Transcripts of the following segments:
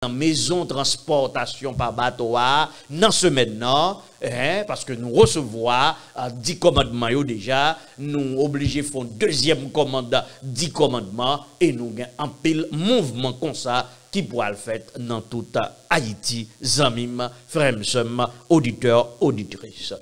maison transportation par bateau dans semaine non parce que nous recevons 10 commandements yo déjà nous obligés font deuxième commande 10 commandements et nous gain en pile mouvement comme ça qui pourra le faire dans toute Haïti zamim frères sœurs auditeurs auditrices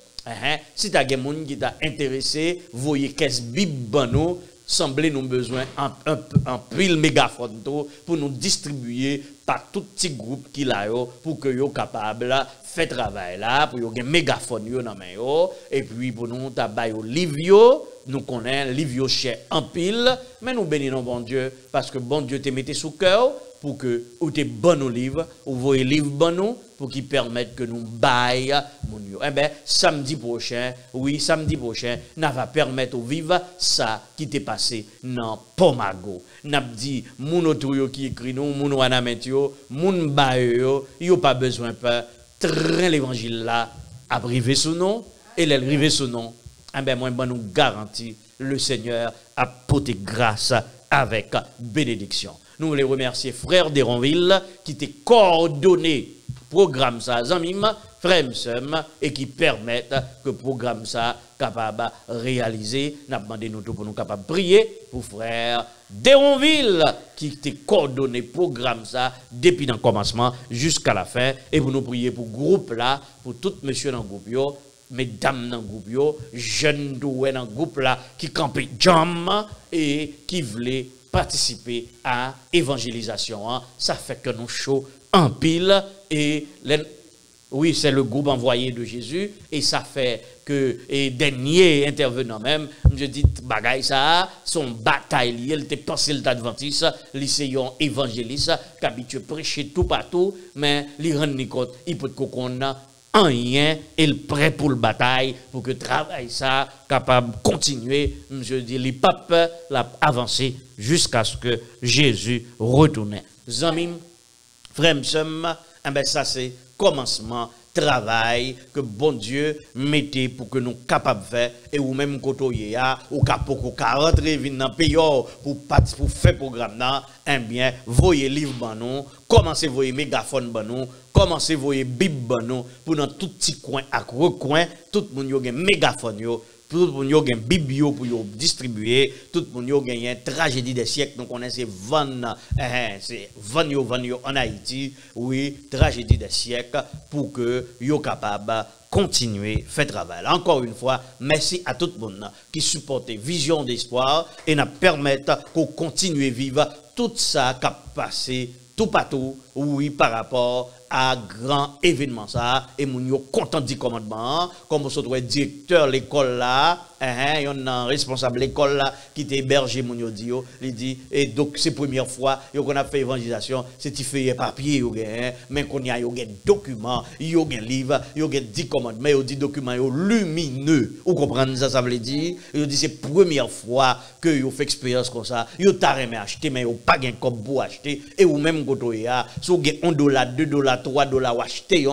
si tu as des gens qui t'a intéressé voyez qu'est-ce bible nous semblait nous besoin en pile mégaphone pour nous distribuer par tout petit groupe qui là pour que yo capable faire travail là pour yo gen mégaphone yo dans main yo et puis pour nous ta ba yo livre yo nous connaît livre yo cher en pile mais nous bénissons bon Dieu parce que bon Dieu te mette sous cœur pour que ou te bon nos livres ou voyez livre bon nous pour qui permettent que nous baille mon yo samedi prochain n'a va permettre au vivre ça qui t'est passé dans Pomago n'a dit mon auto qui écrit nous mon wanamet yo mon baille yo pas besoin peur train l'évangile là a privé sous nom et les rivé sous nom moi ben nous garantit le Seigneur a porté grâce avec bénédiction. Nous voulons remercier frère d'Héronville qui t'a coordonné programme ça zamim frère et qui permettent que programme ça capable réaliser n'a demandé nous pour nous capable prier pour frère d'Héronville qui t'a coordonné programme ça depuis le commencement jusqu'à la fin et pour nous prier pour groupe là pour tout monsieur dans groupe yo mesdames dans groupe yo jeunes doués dans groupe là qui campait jam et qui voulait participer à évangélisation ça fait que nous chaud en pile et oui, c'est le groupe envoyé de Jésus et ça fait que et dernier intervenant même, je dis bagay ça, son bataille, il était pensé l'adventiste, lycéen évangéliste, qui habitué prêcher tout partout, mais il rend compte, il peut qu'on a un rien et le prêt pour le bataille pour que travail ça capable continuer, je dis les papes la avancer jusqu'à ce que Jésus retourne. Zamim, frère ça c'est commencement travail que bon Dieu mettait pour que nous capables de faire et ou même côté ou capable rentrer dans le pays pour faire programme là bien voyez livre ban nous commencez voyez mégaphone ban nous commencez voyez bible ban nous pour dans tout petit coin à recoin tout le monde yo gen mégaphone yo tout le monde yo gen bible pour yo distribuer tout le monde yo gen tragédie des siècles donc on est c'est van yo en Haïti oui tragédie des siècles pour que yo capable continuer faire travail. Encore une fois, merci à tout le monde qui supporte Vision d'Espoir et nous permettre qu'on continue à vivre tout ça qui a passé tout partout, oui, par rapport à grand événement ça et mon yo content du commandement comme vous soit directeur l'école là y a un responsable l'école là qui était hébergé mon yo dit il dit et donc c'est première fois yo qu'on a fait évangélisation c'est ti feuille papier yo mais qu'on y a yo gen document yo gen livre yo gen 10 commandements yo 10 documents yo lumineux vous comprenez ça veut dire yo dit c'est première fois que yo fait expérience comme ça yo t'a remis acheter mais yo pas gen comme pour acheter et ou même goto ya so gen $1 $2 $3 ou acheter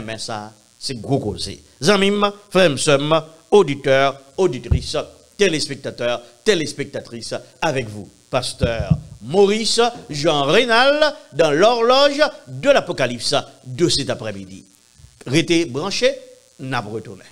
mais ça c'est gros cause. Zamim, frères, sœurs, auditeurs, auditrices, téléspectateurs, téléspectatrices, avec vous, pasteur Maurice Jean Rénal, dans l'horloge de l'Apocalypse de cet après-midi. Restez branchés, n'a pas retourné.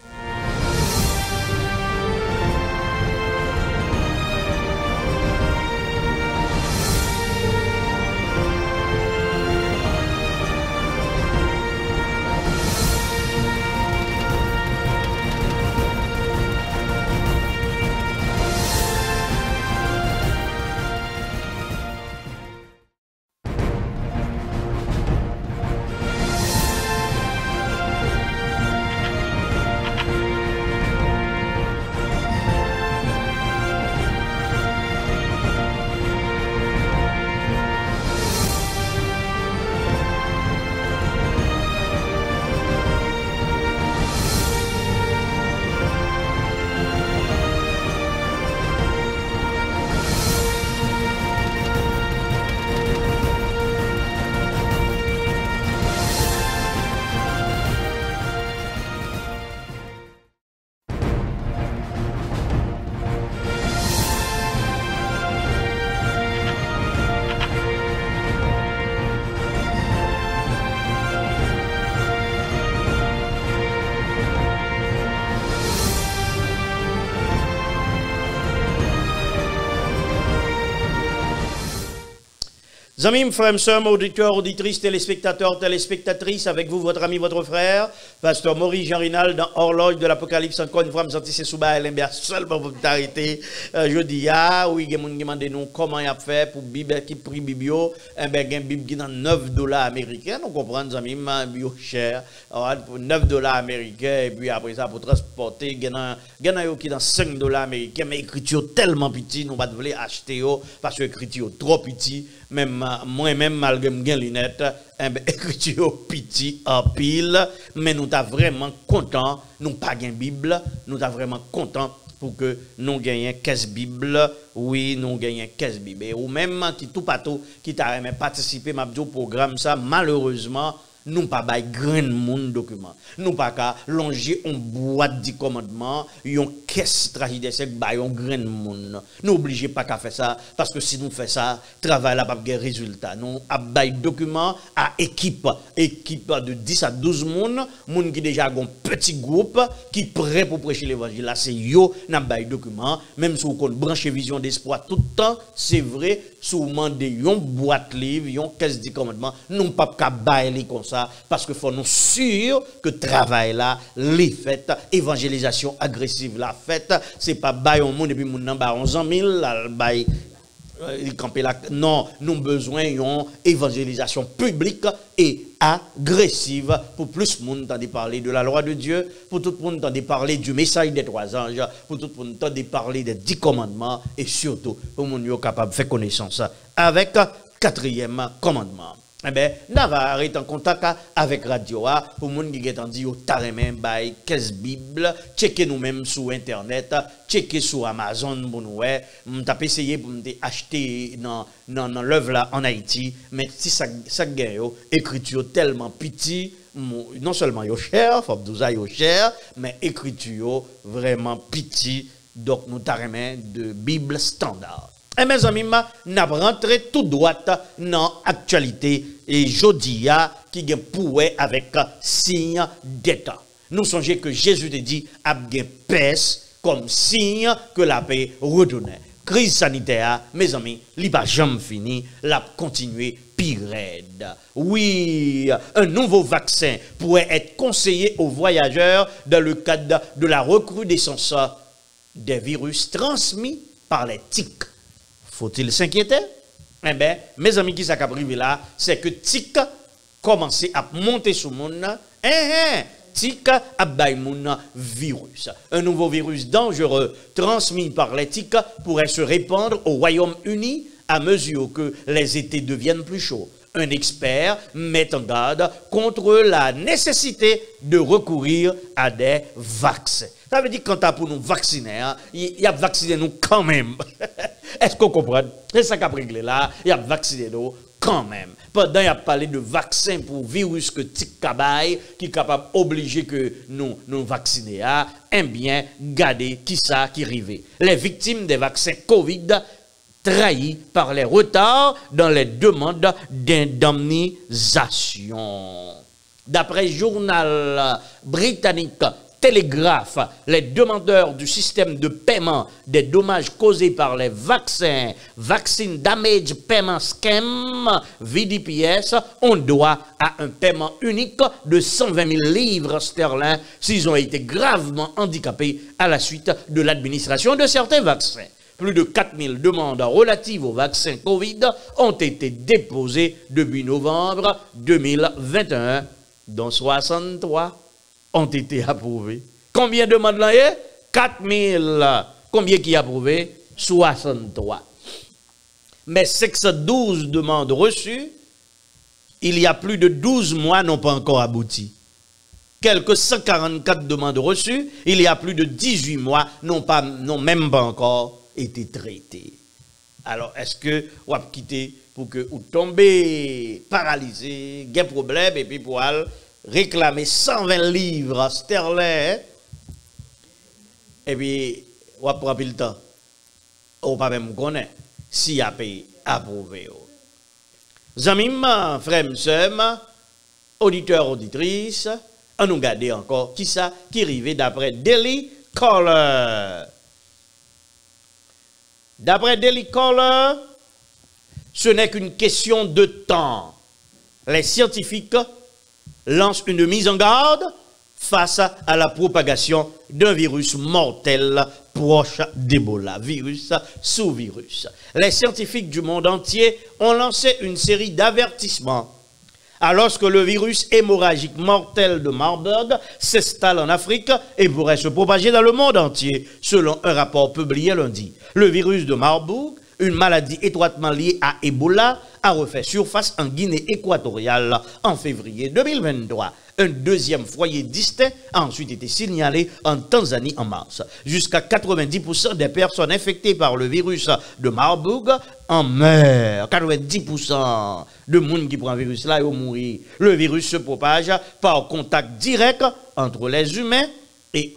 Amis, frères, sœurs, auditeurs, auditrices, téléspectateurs, téléspectatrices, avec vous, votre ami, votre frère, Pasteur Maurice Jean Rinal, dans Horloge de l'Apocalypse, encore une fois, me sentis c'est sous bas, seulement pour t'arrêter. Je dis, oui, il y a des gens qui demandent nous comment il a fait pour Bible, qui prie Biblio, il y a une Bible qui est dans $9 américains, nous comprenons, amis, bio cher, pour $9 américains, et puis après ça, pour transporter, il y a qui dans $5 américains, mais l'écriture tellement petite, nous ne pouvons pas acheter, parce que l'écriture trop petite. Même moi-même, malgré mes lunettes, écriture petit en pile, mais nous sommes vraiment contents, nous pas de Bible, nous sommes vraiment contents pour que nous gagnions 15 Bibles, oui, nous gagnons 15 Bibles. Ou même qui tout partout, qui t'a participé au programme, ça, malheureusement, nous pas bail grand monde document. Nous pas qu'à longer une boîte de commandement, une caisse tragique sec bail un grand monde. Nous obligés pas qu'à faire ça parce que si nous fait ça, travail là pas de résultat. Nous a bail document à équipe de 10 à 12 monde qui déjà un petit groupe qui prêt pour prêcher l'évangile. Là c'est yo n'a bail document, même si on branche vision d'espoir tout le temps, c'est vrai, sous mandé une boîte livre, une caisse de commandement, nous pas qu'à bail comme ça parce que faut nous sûr que travail là les fait évangélisation agressive la fête c'est pas bail au monde et puis moun nan ba 11 000 là bail il camper là non nous besoin une évangélisation publique et agressive pour plus monde entendre parler de la loi de Dieu, pour tout le monde entendre parler du message des 3 anges, pour tout le monde entendre parler des 10 commandements et surtout pour monde yo capable de faire connaissance avec 4e commandement. Eh bien, nous allons être en contact avec Radio A pour les gens qui ont dit que by 15 Bibles, checker nous-mêmes sur Internet, checker sur Amazon pour nous. Nous avons essayé pour nous acheter dans l'œuvre là en Haïti, mais si ça gagne, écriture tellement petit, non seulement yo cher, faut que yo cher, mais écriture vraiment petit, donc nous avons de Bible standard. Et mes amis, nous avons rentré tout droit dans l'actualité et jeudi qui est pour avec signe d'état. Nous songeons que Jésus a dit à paix comme signe que la paix redonnait. Crise sanitaire, mes amis, il n'a pas jamais fini, l'a continué pire raide. Oui, un nouveau vaccin pourrait être conseillé aux voyageurs dans le cadre de la recrudescence des virus transmis par les tiques. Faut-il s'inquiéter? Eh bien, mes amis qui s'est privé là, c'est que tic commence à monter sur le monde. Tic a bail moun virus. Un nouveau virus dangereux transmis par les tiques pourrait se répandre au Royaume-Uni à mesure que les étés deviennent plus chauds. Un expert met en garde contre la nécessité de recourir à des vaccins. Ça veut dire que quand tu pour nous vacciner, il y a vacciné nous quand même. Est-ce qu'on comprend? C'est ça qu'a réglé là, il y a vacciné nous quand même. Pendant il y a parlé de vaccin pour virus que tic kabaye qui est capable d'obliger que nous vacciner, eh bien, regardez qui ça qui arrive. Les victimes des vaccins Covid trahis par les retards dans les demandes d'indemnisation. D'après le journal britannique Telegraph, les demandeurs du système de paiement des dommages causés par les vaccins, Vaccine Damage Payment Scheme, VDPS, ont droit à un paiement unique de 120 000 livres sterling s'ils ont été gravement handicapés à la suite de l'administration de certains vaccins. Plus de 4 000 demandes relatives au vaccin Covid ont été déposées depuis novembre 2021, dont 63 ont été approuvées. Combien de demandes là y est? 4 000. Combien qui a approuvé? 63. Mais 612 demandes reçues, il y a plus de 12 mois, n'ont pas encore abouti. Quelques 144 demandes reçues, il y a plus de 18 mois, n'ont même pas encore été traitées. Alors, est-ce que vous avez quitté pour que vous tombez paralysé, il y a un problème, et puis pour réclamer 120 livres sterling, et puis vous avez pris le temps, ou pas même connaître, si vous avez approuvé. Amis, frères, sœurs, auditeurs, auditrices, on nous garde encore qui ça qui arrive d'après Daily Caller. D'après Daily Caller, ce n'est qu'une question de temps. Les scientifiques lancent une mise en garde face à la propagation d'un virus mortel proche d'Ebola, virus sous virus. Les scientifiques du monde entier ont lancé une série d'avertissements. Alors que le virus hémorragique mortel de Marburg s'installe en Afrique et pourrait se propager dans le monde entier, selon un rapport publié lundi. Le virus de Marburg, une maladie étroitement liée à Ebola, a refait surface en Guinée équatoriale en février 2023. Un deuxième foyer distinct a ensuite été signalé en Tanzanie en mars. Jusqu'à 90% des personnes infectées par le virus de Marburg en meurent. 90% de monde qui prend le virus là, ils vont mourir. Le virus se propage par contact direct entre les humains et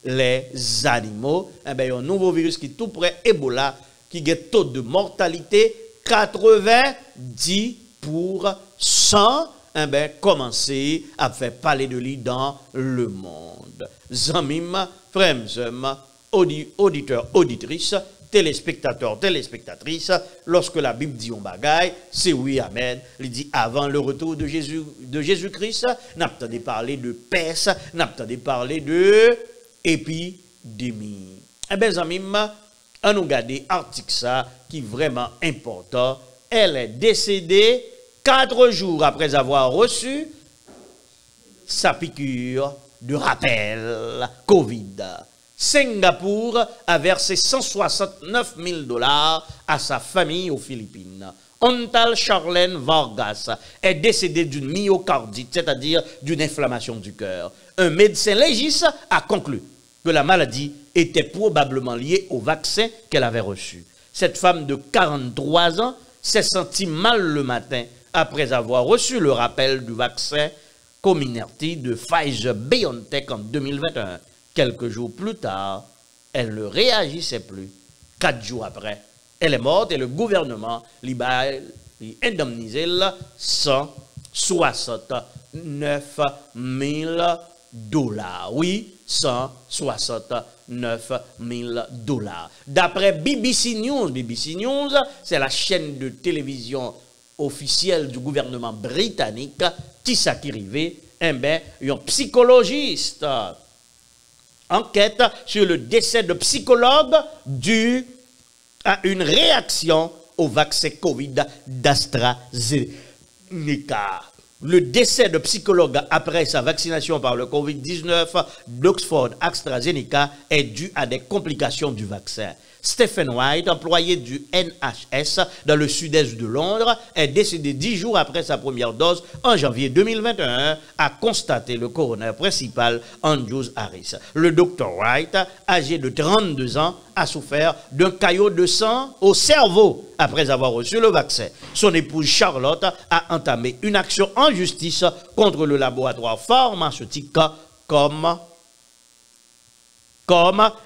les animaux. Eh bien, il y a un nouveau virus qui est tout près, Ebola, qui a un taux de mortalité 90%. Eh bien, commencer à faire parler de lui dans le monde. Zamim, frères, auditeurs, auditrices, téléspectateurs, téléspectatrices, lorsque la Bible dit on bagaille, c'est oui, amen. Il dit avant le retour de Jésus-Christ, n'a pas parler de peste, n'a pas parler de épidémie. Eh bien, Zamim, on nous garde article ça qui est vraiment important. Elle est décédée 4 jours après avoir reçu sa piqûre de rappel Covid. Singapour a versé 169 000 $ à sa famille aux Philippines. Ontal Charlène Vargas est décédé d'une myocardite, c'est-à-dire d'une inflammation du cœur. Un médecin légiste a conclu que la maladie était probablement liée au vaccin qu'elle avait reçu. Cette femme de 43 ans s'est sentie mal le matin après avoir reçu le rappel du vaccin Comirnaty de Pfizer-BioNTech en 2021. Quelques jours plus tard, elle ne réagissait plus. 4 jours après, elle est morte et le gouvernement l'a indemnisé 169 000 $. Oui, 169 000 $. D'après BBC News, c'est la chaîne de télévision officielle du gouvernement britannique, qui s'est un psychologiste. Enquête sur le décès de psychologue dû à une réaction au vaccin Covid d'AstraZeneca. Le décès de psychologue après sa vaccination par le Covid-19 d'Oxford AstraZeneca est dû à des complications du vaccin. Stephen White, employé du NHS dans le sud-est de Londres, est décédé 10 jours après sa première dose en janvier 2021, a constaté le coroner principal Andrew Harris. Le docteur White, âgé de 32 ans, a souffert d'un caillot de sang au cerveau après avoir reçu le vaccin. Son épouse Charlotte a entamé une action en justice contre le laboratoire pharmaceutique comme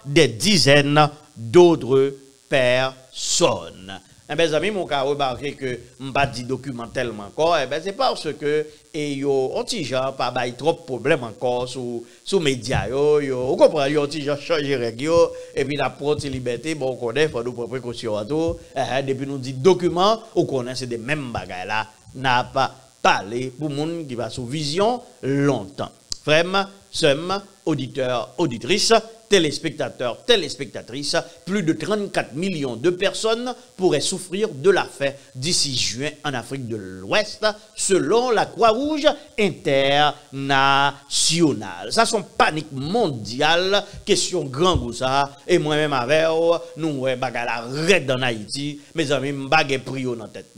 des dizaines d'autres personnes. Eh bien, amis, mon cas remarqué que je n'ai pas dit document tellement encore, eh bien, c'est parce que on petit gens pas bail trop de problèmes encore sous médias on comprend yo petit gens changer règle et puis la prote liberté bon on connaît faut nous prendre précaution à tout depuis nous dit document on connaît c'est des mêmes bagages là n'a pas parlé pour monde qui va sous vision longtemps. Frères, sœurs, auditeurs, auditrices, téléspectateurs, téléspectatrices, plus de 34 millions de personnes pourraient souffrir de la faim d'ici juin en Afrique de l'Ouest, selon la Croix-Rouge internationale. Ça, c'est une panique mondiale, question grand goût ça, et moi-même avec nous, bagala red en Haïti, mes amis, m'bagay prio dans tête,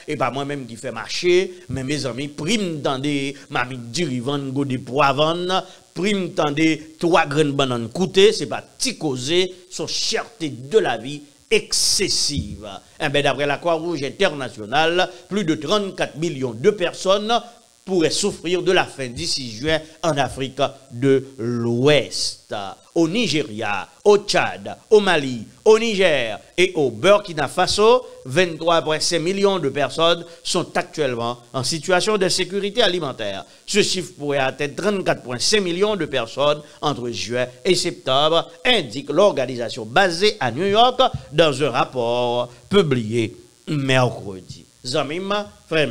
et pas moi-même qui fait marcher, mais mes amis, prime dans des mamie dirivan, go des poivons, prime tendez 3 graines bananes coûtées, c'est pas petit causé, son cherté de la vie excessive. Eh bien, d'après la Croix-Rouge internationale, plus de 34 millions de personnes pourrait souffrir de la faim d'ici juin en Afrique de l'Ouest. Au Nigeria, au Tchad, au Mali, au Niger et au Burkina Faso, 23,5 millions de personnes sont actuellement en situation d'insécurité alimentaire. Ce chiffre pourrait atteindre 34,5 millions de personnes entre juin et septembre, indique l'organisation basée à New York dans un rapport publié mercredi. Zamim, frère,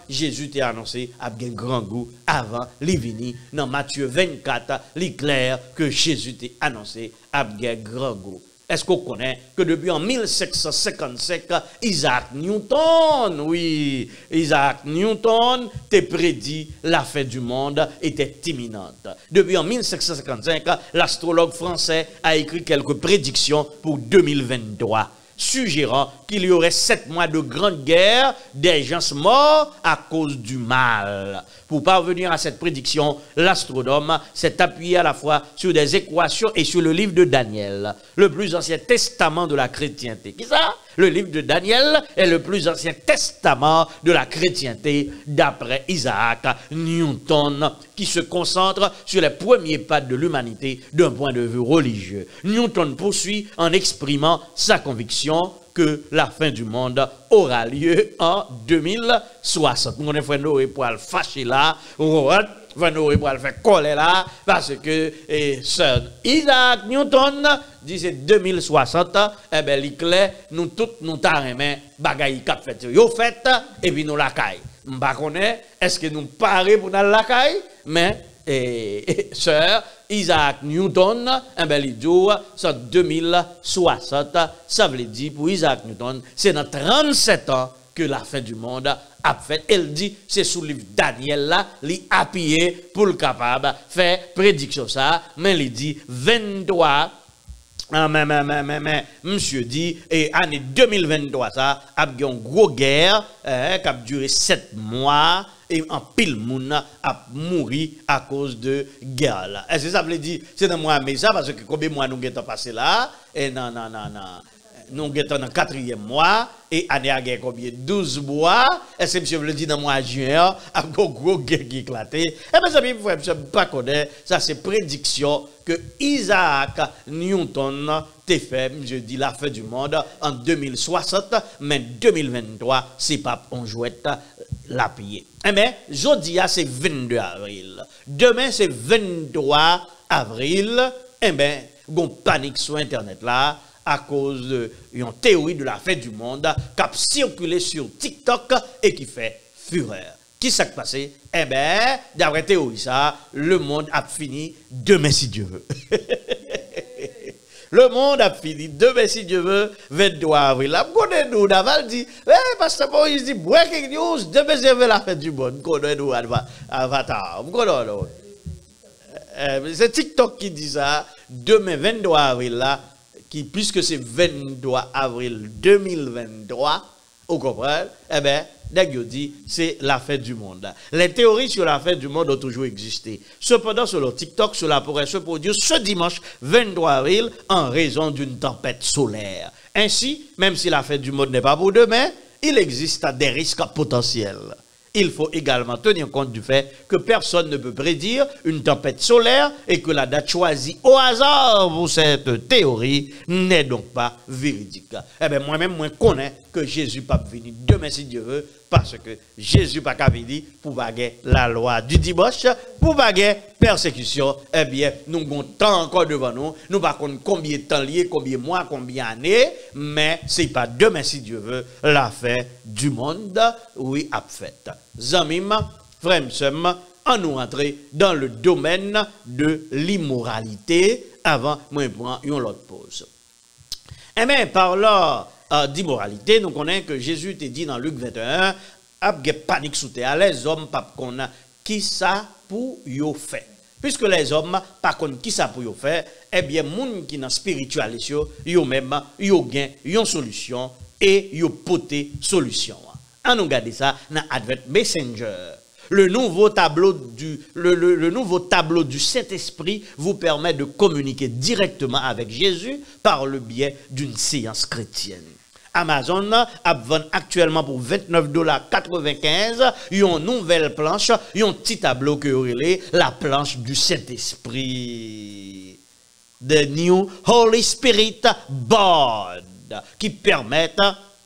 Jésus t'a annoncé avec un grand goût avant l'ivini. Dans Matthieu 24, il clair que Jésus t'a annoncé avec un grand goût. Est-ce qu'on connaît que depuis en 1755, Isaac Newton, oui, Isaac Newton t'a prédit la fin du monde était imminente. Depuis en 1755, l'astrologue français a écrit quelques prédictions pour 2023. Suggérant qu'il y aurait 7 mois de grande guerre, des gens morts à cause du mal. Pour parvenir à cette prédiction, l'astronome s'est appuyé à la fois sur des équations et sur le livre de Daniel, le plus ancien testament de la chrétienté. Qui ça? Le livre de Daniel est le plus ancien testament de la chrétienté d'après Isaac Newton, qui se concentre sur les premiers pas de l'humanité d'un point de vue religieux. Newton poursuit en exprimant sa conviction que la fin du monde aura lieu en 2060. Nous avons pour le fâcher là, nous avons pour le faire coller là, parce que Sir Isaac Newton dit c'est 2060, eh bien, l'éclair, nous tous, nous t'arrêtons, bagaille cap fait, yo fait, et puis nous la caille. M'ba connaît, est-ce que nous parons pour nous la caille, mais, Sir Isaac Newton, eh bien, il dit, c'est 2060, ça veut dire, pour Isaac Newton, c'est dans 37 ans que la fin du monde a fait. Elle dit, c'est sous le livre Daniel là, il appuyé pour le capable faire prédiction ça, mais il dit 23. Monsieur dit, et année 2023, ça, a eu une grosse guerre, qui a duré 7 mois, et en pile moun a mouru à cause de guerre là. Est-ce que ça veut dire, c'est dans moi, mais ça, parce que combien de mois nous avons passé là, et non. Nous sommes dans le 4e mois, et année à guerre combien? 12 mois. Est-ce que monsieur veut dire dans le mois de juin, avec un gros guerre qui éclaté? Eh bien, ça ne peut pas connaître. Ça, c'est prédiction que Isaac Newton t'a fait, je dis, la fin du monde en 2060, mais 2023, c'est pas on jouette la payer. Eh bien, jeudi, c'est 22 avril. Demain, c'est 23 avril. Eh bien, il y a une panique sur Internet là, à cause d'une théorie de la fin du monde qui a circulé sur TikTok et qui fait fureur. Qui s'est passé? Eh bien, d'après théorie ça, le monde a fini demain si Dieu veut. Le monde a fini demain si Dieu veut, 23 avril. Là, vous connaissez nous, Naval dit, Pasteur Moïse dit, breaking news, demain c'est la fin du monde. Vous connaissez nous, Avatar. Vous connaissez nous. C'est TikTok qui dit ça, demain 23 avril là, qui, puisque c'est 23 avril 2023, vous comprenez? Eh bien, dit, c'est la fin du monde. Les théories sur la fin du monde ont toujours existé. Cependant, sur le TikTok, cela pourrait se produire ce dimanche 23 avril en raison d'une tempête solaire. Ainsi, même si la fin du monde n'est pas pour demain, il existe des risques potentiels. Il faut également tenir compte du fait que personne ne peut prédire une tempête solaire et que la date choisie au hasard pour cette théorie n'est donc pas véridique. Eh bien, moi-même, moi, connais que Jésus pas venu demain si Dieu veut, parce que Jésus pas venu pour baguer la loi du dimanche, pour baguer persécution. Eh bien, nous avons temps encore devant nous. Nous ne savons pas combien de temps lié, combien de mois, combien d'années, mais c'est pas demain si Dieu veut, la fin du monde, oui, a fait. Zamim, frère, en nous rentrer dans le domaine de l'immoralité avant moi prendre une autre pause. Eh bien, parlant d'immoralité, nous connaissons que Jésus t'a dit dans Luc 21, il panique sous terre, les hommes pas qu'on a qui ça pour yo fait. Puisque les hommes pas qu'on qui ça pour yo faire, eh bien, moun qui dans spiritualité, yo même yo gain une solution et yo poté solution. On nous regarde ça dans Advent Messenger. Le nouveau tableau du Saint-Esprit vous permet de communiquer directement avec Jésus par le biais d'une séance chrétienne. Amazon a vendu actuellement pour $29,95 une nouvelle planche, un petit tableau que relève la planche du Saint-Esprit. The New Holy Spirit Board, qui permettent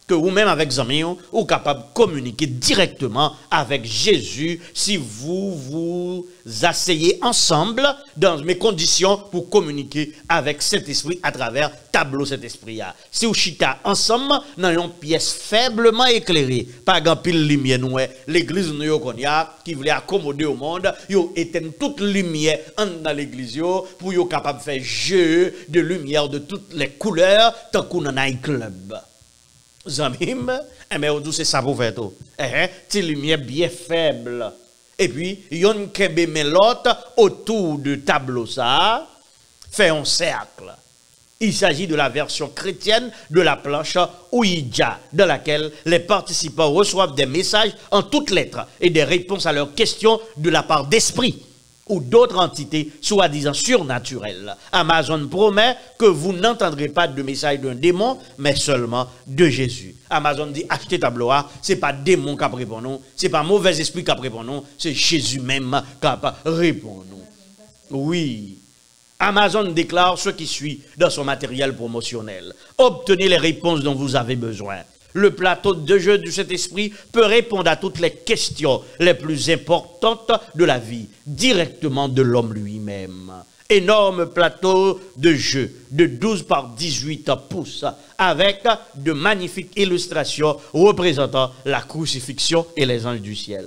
que vous-même avec Zami, vous êtes capable de communiquer directement avec Jésus si vous vous asseyez ensemble dans mes conditions pour communiquer avec cet esprit à travers tableau cet esprit. Si vous chita ensemble dans une pièce faiblement éclairée, pas grand pile lumière nous l'église nous qui voulait accommoder au monde, yo éteint toute lumière dans l'église pour yo capable de faire jeu de lumière de toutes les couleurs tant qu'on en a un club. Zamim, mais on dit c'est ça pour faire tout. Ti lumière bien faible. Et puis, yon kebe mais l'autre autour du tableau ça fait un cercle. Il s'agit de la version chrétienne de la planche Ouija, dans laquelle les participants reçoivent des messages en toutes lettres et des réponses à leurs questions de la part d'esprits ou d'autres entités soi-disant surnaturelles. Amazon promet que vous n'entendrez pas de message d'un démon, mais seulement de Jésus. Amazon dit, achetez tableau, c'est pas démon qui répond nous, c'est pas mauvais esprit qui répond nous, c'est Jésus même qui répond nous. Oui. Amazon déclare ce qui suit dans son matériel promotionnel. Obtenez les réponses dont vous avez besoin. Le plateau de jeu de cet esprit peut répondre à toutes les questions les plus importantes de la vie, directement de l'homme lui-même. Énorme plateau de jeu de 12 par 18 pouces, avec de magnifiques illustrations représentant la crucifixion et les anges du ciel.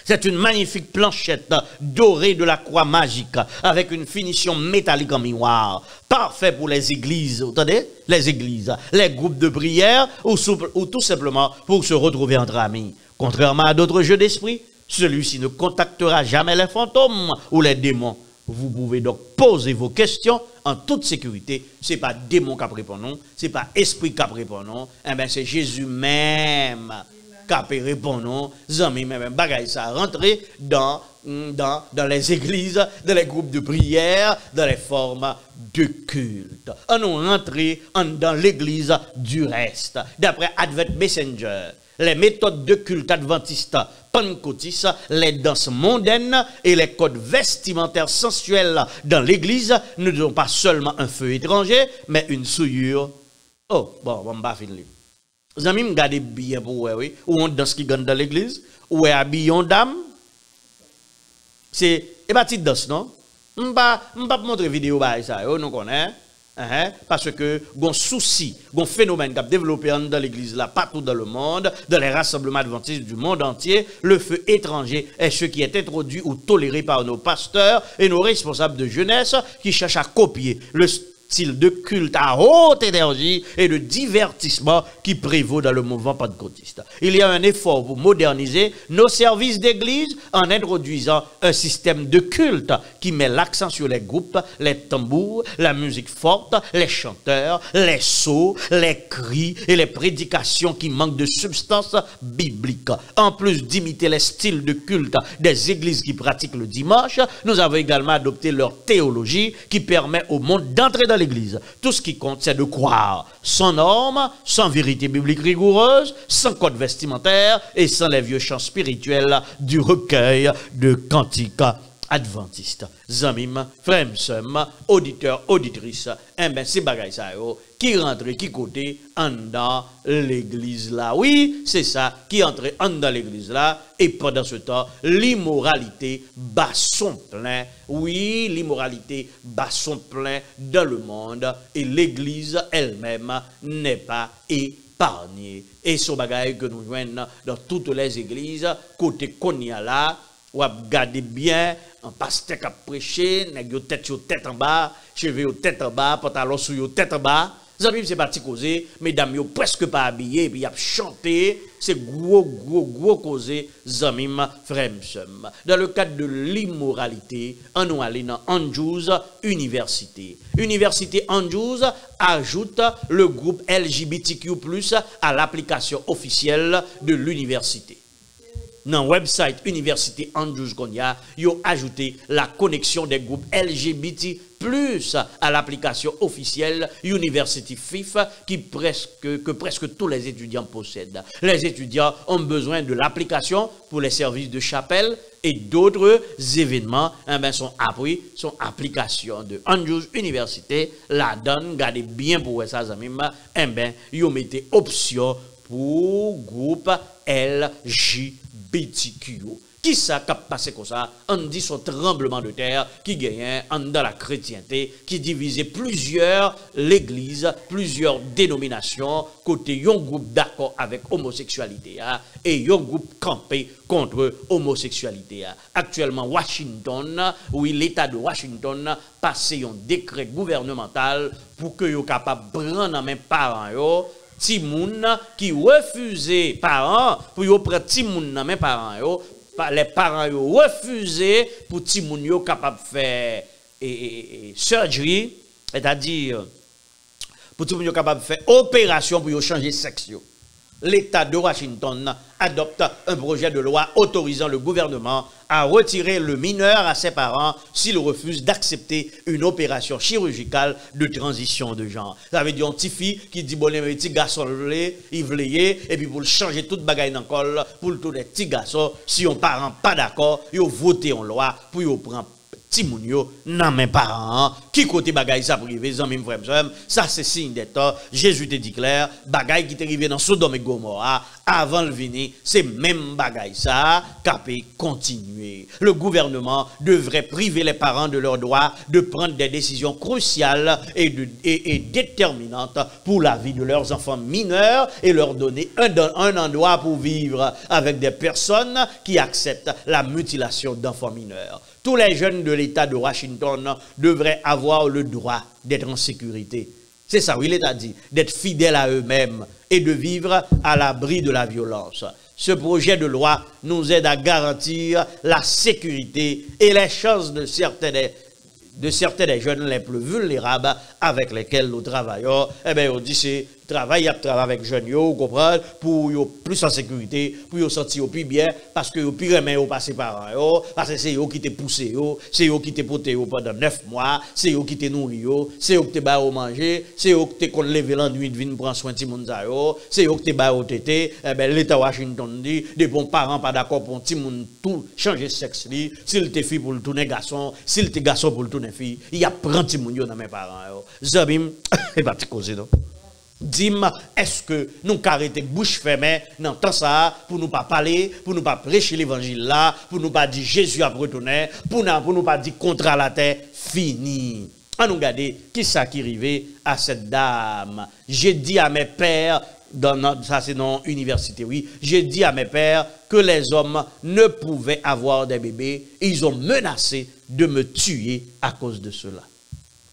C'est une magnifique planchette dorée de la croix magique avec une finition métallique en miroir. Parfait pour les églises, vous entendez? Les églises, les groupes de prière ou tout simplement pour se retrouver entre amis. Contrairement à d'autres jeux d'esprit, celui-ci ne contactera jamais les fantômes ou les démons. Vous pouvez donc poser vos questions en toute sécurité. Ce n'est pas démon qui répond non, ce n'est pas esprit qui répond non, c'est Jésus même. Capé répondons, zami même bagaille ça rentrer dans les églises, dans les groupes de prière, dans les formes de culte. On nous rentrer dans l'église du reste. D'après Advent Messenger, les méthodes de culte adventistes, pentecôtistes, les danses mondaines et les codes vestimentaires sensuels dans l'église ne sont pas seulement un feu étranger, mais une souillure. Oh, bon, on va finir. Vous avez regardé bien pour oui, ou on danse qui gagne dans l'église, ou est habillé en dame. C'est pas petite danse, non? On pas montrer vidéo bah ça, nous connaît. Parce que gon souci, gon phénomène qui a développé dans l'église là partout dans le monde, dans les rassemblements adventistes du monde entier, le feu étranger est ce qui est introduit ou toléré par nos pasteurs et nos responsables de jeunesse qui cherchent à copier le style de culte à haute énergie et de divertissement qui prévaut dans le mouvement pentecôtiste. Il y a un effort pour moderniser nos services d'église en introduisant un système de culte qui met l'accent sur les groupes, les tambours, la musique forte, les chanteurs, les sauts, les cris et les prédications qui manquent de substance biblique. En plus d'imiter les styles de culte des églises qui pratiquent le dimanche, nous avons également adopté leur théologie qui permet au monde d'entrer dans l'église. Tout ce qui compte, c'est de croire, sans normes, sans vérité biblique rigoureuse, sans code vestimentaire et sans les vieux chants spirituels du recueil de cantiques adventistes. Zamim, frères, auditeurs, auditrices, c'est bagay ça yo, qui rentre, qui côté, en dans l'église là. Oui, c'est ça, qui entre en dans l'église là, et pendant ce temps, l'immoralité bat son plein. Oui, l'immoralité bat son plein dans le monde, et l'église elle-même n'est pas épargnée. Et ce bagay que nous joignons dans toutes les églises, côté Konya là, ou à garder bien, un pasteur qui a prêché, nèg yo tête en bas, cheveux yo tête en bas, pantalon sous yo tête en bas. Zanmi c'est parti causer, mesdames yo presque pas habillées, puis y a chanté, c'est gros causé, zanmi frère. Dans le cadre de l'immoralité, on nous allé dans Andrews Université. Université Andrews ajoute le groupe LGBTQ+ à l'application officielle de l'université. dans le website Université Andrews Konya, ils ont ajouté la connexion des groupes LGBT plus à l'application officielle University FIF que presque tous les étudiants possèdent. Les étudiants ont besoin de l'application pour les services de chapelle et d'autres événements sont appris, sont application de Andrews Université. La donne, gardez bien pour ça, ils ont mis option pour groupe LGBTQ. Qui ça qui a passé comme ça? On dit son tremblement de terre qui gagne dans la chrétienté, qui divisait plusieurs l'église, plusieurs dénominations, côté un groupe d'accord avec homosexualité et un groupe campé contre homosexualité. Actuellement, Washington, oui, l'État de Washington passe un décret gouvernemental pour que soient capables de prendre en main parents ti moun qui refusait parents pour yo prendre ti moun nan men parents yo, les parents yo refusé pour ti moun yo capable faire surgery, c'est-à-dire pour ti moun yo capable faire opération pour yo changer sexe yo. L'État de Washington adopte un projet de loi autorisant le gouvernement à retirer le mineur à ses parents s'il refuse d'accepter une opération chirurgicale de transition de genre. Ça veut dire un petit fille qui dit bon les petits garçons il veut et puis pour changer toute bagaille dans col pour tous les petits garçons si on parent pas d'accord, ils voter en loi pour yo prendre ti moun yo nan men parents qui côté bagay ça privé zanmi frère ça c'est signe des temps. Jésus te dit clair bagay qui t'est arrivé dans Sodome et Gomorrhe avant le venir c'est même bagay ça qui continuer. Le gouvernement devrait priver les parents de leur droit de prendre des décisions cruciales et déterminantes pour la vie de leurs enfants mineurs et leur donner un endroit pour vivre avec des personnes qui acceptent la mutilation d'enfants mineurs. Tous les jeunes de l'État de Washington devraient avoir le droit d'être en sécurité. C'est ça, oui, l'État dit, d'être fidèles à eux-mêmes et de vivre à l'abri de la violence. Ce projet de loi nous aide à garantir la sécurité et les chances de certains des jeunes les plus vulnérables avec lesquels nous travaillons. Eh bien, on dit c'est travail avec jeunes, vous comprenez, pour yo plus en sécurité, pour yo sentir plus bien, parce que yo plus remen yo passer par yo, parce que c'est yo qui te poussé yo, c'est yo qui te porté yo pendant 9 mois, c'est yo qui te nourri yo, c'est yo qui te ba yo manger, c'est yo qui te kon lever la nuit de venir prendre soin de moun za yo, c'est yo qui te ba yo tété. Eh ben l'État Washington dit des bons parents pas d'accord pour petit moun tout changer sexe li, s'il te fille pour le tourner garçon, s'il te garçon pour le tourner fille, il y a prend petit moun yo dans mes parents yo. Zabim, et pas causer non. Dis-moi, est-ce que nous arrêtons bouche fermée dans temps ça pour nous pas parler, pour nous pas prêcher l'évangile là, pour nous pas dire Jésus a retourné, pour nous pas dire contre la terre fini. On nous regarder qui ça qui arrivé à cette dame. J'ai dit à mes pères ça c'est dans l'université, oui. J'ai dit à mes pères que les hommes ne pouvaient avoir des bébés et ils ont menacé de me tuer à cause de cela.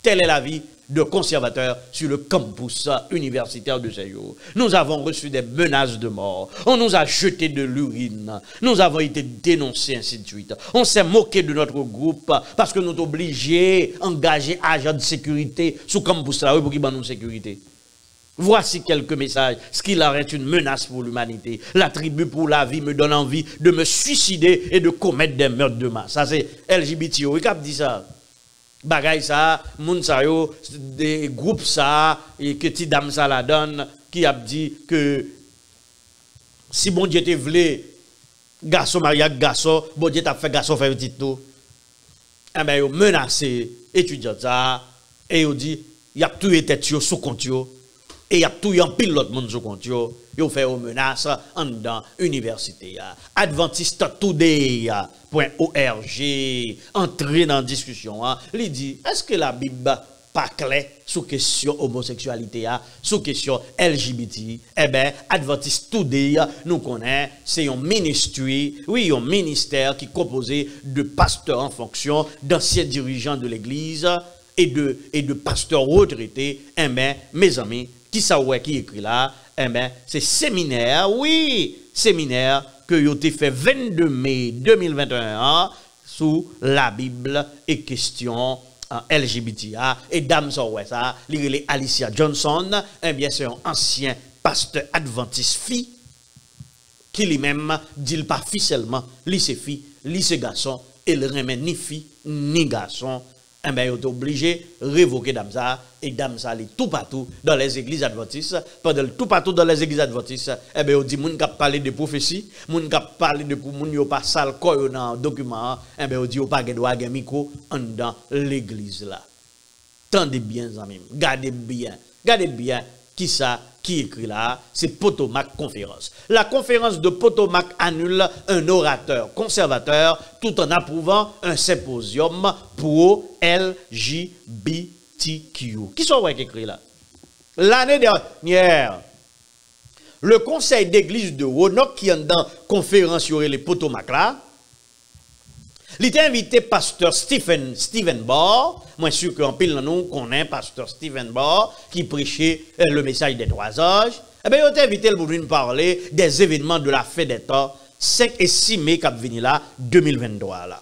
Telle est la vie de conservateurs sur le campus universitaire de Saint-Jean. Nous avons reçu des menaces de mort. On nous a jeté de l'urine. Nous avons été dénoncés, ainsi de suite. On s'est moqué de notre groupe parce que nous sommes obligés d'engager agents de sécurité sous le campus là pour qu'ils nous sécurité. Voici quelques messages. Ce qui leur est une menace pour l'humanité. La tribu pour la vie me donne envie de me suicider et de commettre des meurtres de masse. Ça c'est LGBT. Oui, cap dit ça. Bagay ça, moun sa yo, des groupes ça, et que ti dame ça la donne, qui a dit que si bon Dieu te vle, garçon mariage garçon, bon Dieu t'a fait garçon faire petit tout. Eh ben yo menacé étudiant ça, et yo dit, y a tout été tête sous compte yo, et y a tout en pile l'autre monde sous compte yo. Yo fait aux menaces en dans université adventistetoday.org entrer dans discussion il dit est-ce que la Bible pas clair sous question homosexualité sous question LGBT eh ben Adventist Today nous connaît c'est un ministry oui un ministère qui composé de pasteurs en fonction d'anciens dirigeants de l'église et de pasteurs retraités eh ben mes amis qui ça ouais qui écrit là eh bien, c'est séminaire, oui, séminaire que vous avez fait 22 mai 2021 sous la Bible et question LGBTA. Et dame, ça, l'île Alicia Johnson, eh bien, c'est un ancien pasteur adventiste fille qui lui-même dit pas fille seulement, lui c'est fille, lui c'est garçon, et il remet ni fille ni garçon. Eh bien, il est obligé de révoquer dame ça, et dame ça est tout partout dans les églises adventistes. Pendant tout partout dans les églises adventistes, eh bien, on dit, moun k'ap parler de prophétie, moun k'ap parler de pour moun yo pas sale koyo dans document, eh bien, on dit, on pas gen droit gen micro dans l'église là. Tendez bien, amis, gardez bien, qui ça, qui écrit là, c'est Potomac Conférence. La conférence de Potomac annule un orateur conservateur tout en approuvant un symposium pour LGBTQ. Qui sont écrit là? L'année dernière, le conseil d'église de Roanoke qui est dans conférence sur les Potomac là, il était invité pasteur Stephen Ball. Moi, je suis sûr qu'en pile, nous connaissons pasteur Stephen Ball qui prêchait le message des 3 âges. Eh bien, il était invité pour nous parler des événements de la fête des temps 5 et 6 mai qui venu là, 2023 là.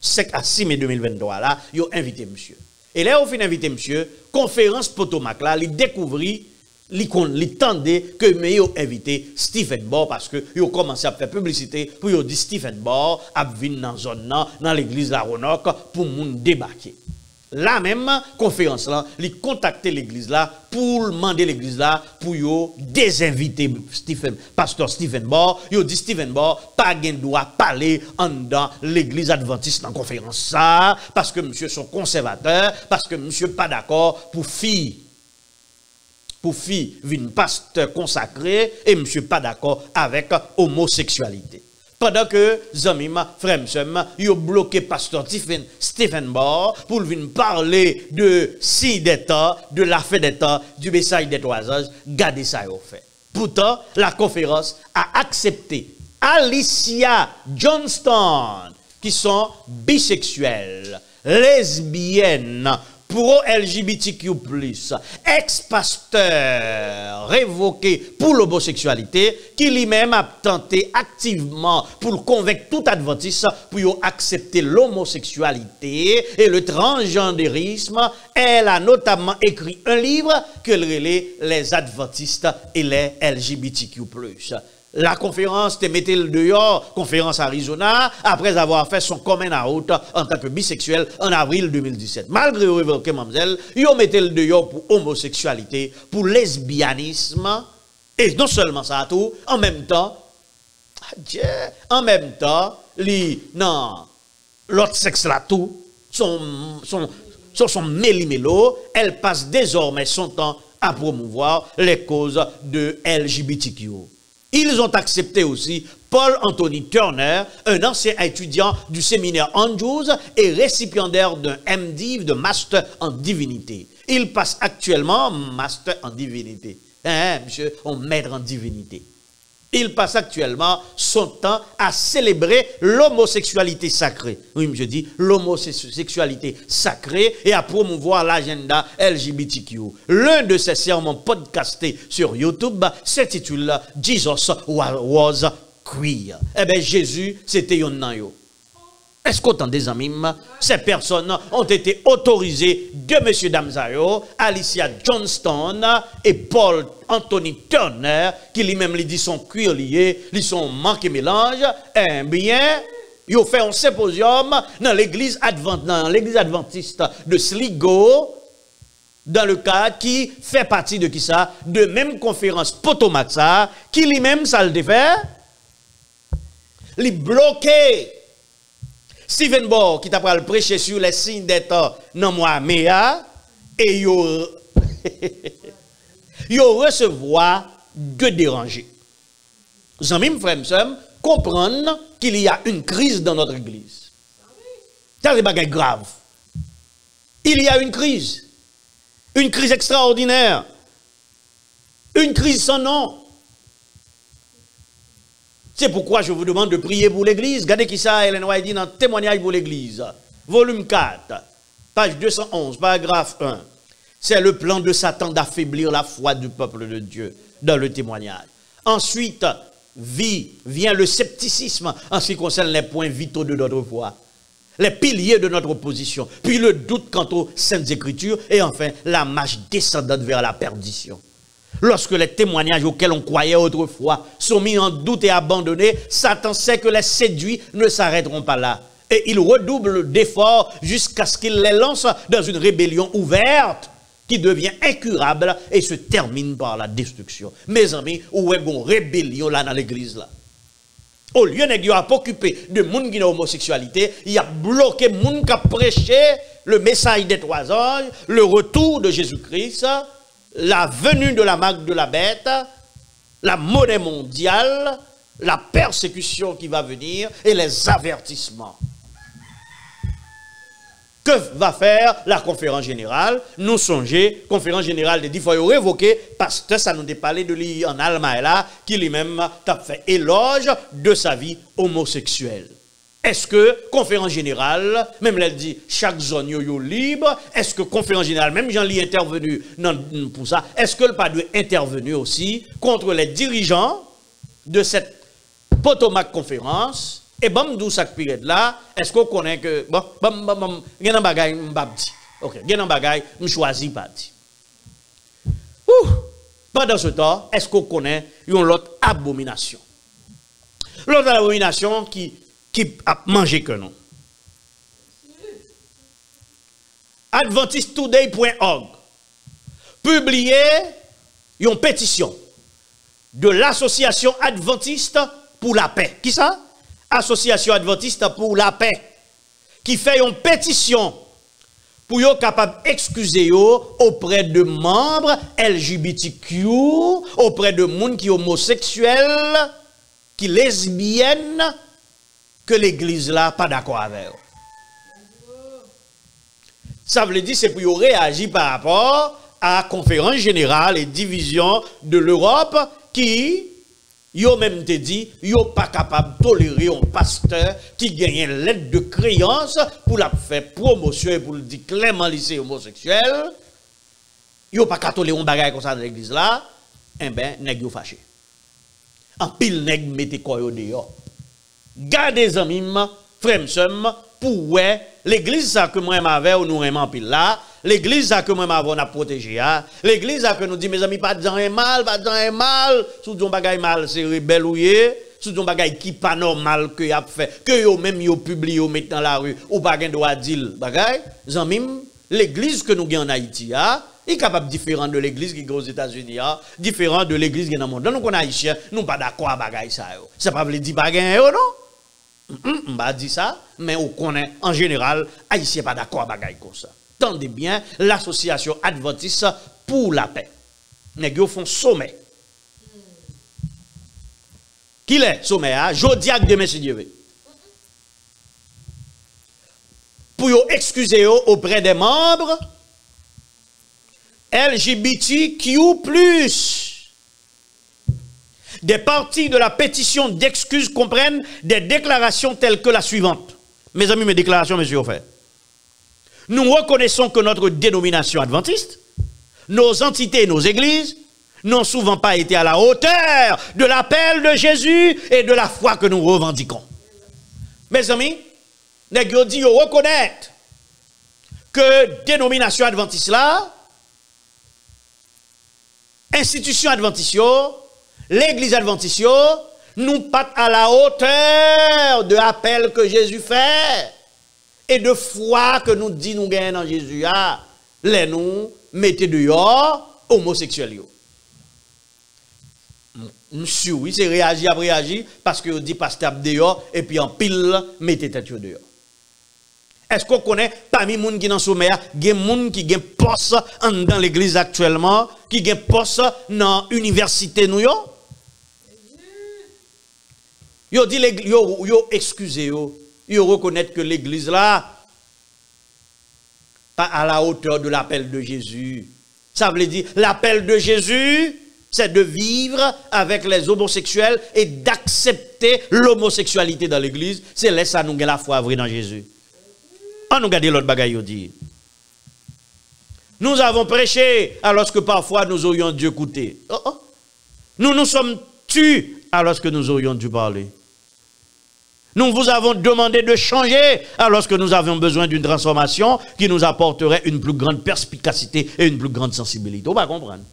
5 à 6 mai 2023 là, il a invité monsieur. Et là, il a fait inviter monsieur, conférence Potomac là, il découvrit, il tendait que meilleur invité Stephen Ball parce que il a commencé à faire publicité pour il dit Stephen Ball a venir dans zone dans l'église la Roanoke pour moun débarquer. La même conférence là, il contacté l'église là pour demander l'église là pour yo désinviter pasteur Stephen Ball. Il dit Stephen Ball pas gen droit parler dans l'église adventiste dans conférence ça parce que monsieur sont conservateurs, parce que monsieur pas d'accord pour fille vin pasteur consacré et monsieur pas d'accord avec homosexualité. Pendant que Zamima, Fremsem, yo bloqué pasteur Stephen Ball pour venir parler de si d'État, de la fête d'État, du message des 3 âges, gardez ça au fait. Pourtant, la conférence a accepté Alicia Johnston, qui sont bisexuelles, lesbiennes, pro-LGBTQ+, ex-pasteur révoqué pour l'homosexualité, qui lui-même a tenté activement pour convaincre tout adventiste pour accepter l'homosexualité et le transgendérisme. Elle a notamment écrit un livre que les adventistes et les LGBTQ+. La conférence te mettait le dehors, conférence Arizona, après avoir fait son coming out en tant que bisexuel en avril 2017. Malgré le révoqué, mademoiselle, ils ont mis le dehors pour homosexualité, pour lesbianisme, et non seulement ça, tout, en même temps, l'autre sexe là, tout, son méli-mélo, elle passe désormais son temps à promouvoir les causes de LGBTQ. Ils ont accepté aussi Paul Anthony Turner, un ancien étudiant du séminaire Andrews et récipiendaire d'un MDiv de Master en Divinité. Il passe actuellement Master en Divinité. Monsieur, on maître en Divinité. Il passe actuellement son temps à célébrer l'homosexualité sacrée. Oui, je dis l'homosexualité sacrée et à promouvoir l'agenda LGBTQ. L'un de ses sermons podcastés sur YouTube s'intitule Jesus was queer. Eh bien, Jésus, c'était yon nan yo. Est-ce qu'autant des amis, ces personnes ont été autorisées de M. Damzayo, Alicia Johnston et Paul Anthony Turner, qui lui-même lui dit sont cuir liés, ils sont manqués mélange, eh bien, ils ont fait un symposium dans l'église adventiste de Sligo, dans le cadre qui fait partie de qui ça, de même conférence Potomac ça, qui lui-même ça le fait, les bloqué. Stephen Ball qui t'a prêché sur les signes des temps dans moi Méa et yo recevoir de déranger. Zamim frère comprendre qu'il y a une crise dans notre église. C'est des bagages graves. Il y a une crise extraordinaire. Une crise sans nom. C'est pourquoi je vous demande de prier pour l'église. Regardez qui ça, Hélène White dit dans Témoignage pour l'église. Volume 4, page 211, paragraphe 1. C'est le plan de Satan d'affaiblir la foi du peuple de Dieu dans le témoignage. Ensuite, vient le scepticisme en ce qui concerne les points vitaux de notre foi, les piliers de notre position, puis le doute quant aux saintes écritures, et enfin la marche descendante vers la perdition. Lorsque les témoignages auxquels on croyait autrefois sont mis en doute et abandonnés, Satan sait que les séduits ne s'arrêteront pas là. Et il redouble d'efforts jusqu'à ce qu'il les lance dans une rébellion ouverte qui devient incurable et se termine par la destruction. Mes amis, où est une rébellion là dans l'église là? Au lieu de pas occupé de monde qui a homosexualité, il a bloqué monde qui a prêché le message des 3 anges, le retour de Jésus-Christ, la venue de la marque de la bête, la monnaie mondiale, la persécution qui va venir et les avertissements. Que va faire la conférence générale? Nous songer, conférence générale de 10 fois révoquée, parce que ça nous a parlé de lui en Allemagne là, qui lui-même a fait éloge de sa vie homosexuelle. Est-ce que conférence générale, même elle dit chaque zone yo libre, est-ce que conférence générale, même Jean-Ly intervenu pour ça, est-ce que le pas doit intervenir aussi contre les dirigeants de cette Potomac conférence? Et bon, d'où ça période là, est-ce qu'on connaît que bon, il y a un bagage m'babdi. OK, il y a un bagage m'choisi pas dit. Pendant ce temps, est-ce qu'on connaît une autre abomination? L'autre abomination qui a mangé que nous. AdventistToday.org publié une pétition de l'association adventiste pour la paix. Qui ça? Association adventiste pour la paix, qui fait une pétition pour être capable d'excuser auprès de membres LGBTQ, auprès de monde qui sont homosexuels, qui lesbiennes, que l'église là pas d'accord avec eux. Ça veut dire c'est pour réagir par rapport à la conférence générale et division de l'Europe qui yo même te dit, yo pas capable de tolérer un pasteur qui gagne une lettre de créance pour la faire promotion et pour le dire clairement lycée homosexuel. Yo pas capable de tolérer un bagage comme ça dans l'église là. Eh ben, nèg yo fâché. En pile nèg mette koyo dehors. Gardez amis, frères pour ouais, l'église ça que moi m'avait ou nous aimons pile là. L'église a que moi m'avons à protéger. L'église a que nous dit mes amis pas dans un mal, pas dans un mal. Sous ton bagay mal c'est rebelle ou yé. Sous ton bagay qui pas normal que y a fait. Que yo même yo publié yo met dans la rue ou pas gen droit dire bagay. Zanmim, l'église que nous gagnons en Haïti est capable différent de l'église qui est aux États-Unis, différent de l'église qui est dans le monde. Nous qu'on haïtien, nous pas d'accord avec bagay ça yo. Ça pas veut dire bagay yo non. On va dire ça, mais on connaît en général haïtien pas d'accord avec bagay comme ça. Tendez bien, l'association adventiste pour la paix. Nèg yo font sommet. Qui est sommet a? Jodi ak demain si Dieu veut. Pour yo excuser auprès des membres LGBTQ+. Des parties de la pétition d'excuses comprennent des déclarations telles que la suivante. Mes amis, mes déclarations, monsieur Offert. Nous reconnaissons que notre dénomination adventiste, nos entités et nos églises n'ont souvent pas été à la hauteur de l'appel de Jésus et de la foi que nous revendiquons. Mes amis, nous dit reconnaître que dénomination adventiste là, institution adventiste, l'église adventiste, nous pas à la hauteur de l'appel que Jésus fait. Et de foi que nous disons nous gagnons dans Jésus, les nous mettez dehors homosexuels. Monsieur, oui, c'est réagir après réagir parce que vous dit pasteur dehors et puis en pile mettez tête dehors. Est-ce qu'on connaît parmi les gens qui sont dans le sommet, il y a des gens qui ont poste dans l'église actuellement, qui ont poste dans l'université New York? Yo dit yo excusez yo. Ils reconnaissent que l'église là, pas à la hauteur de l'appel de Jésus. Ça veut dire, l'appel de Jésus, c'est de vivre avec les homosexuels et d'accepter l'homosexualité dans l'église. C'est là ça nous gagne la foi vraie dans Jésus. On nous regarde l'autre bagaille dit. Nous avons prêché alors que parfois nous aurions dû écouter. Nous nous sommes tus alors que nous aurions dû parler. Nous vous avons demandé de changer alors que nous avions besoin d'une transformation qui nous apporterait une plus grande perspicacité et une plus grande sensibilité. On va comprendre.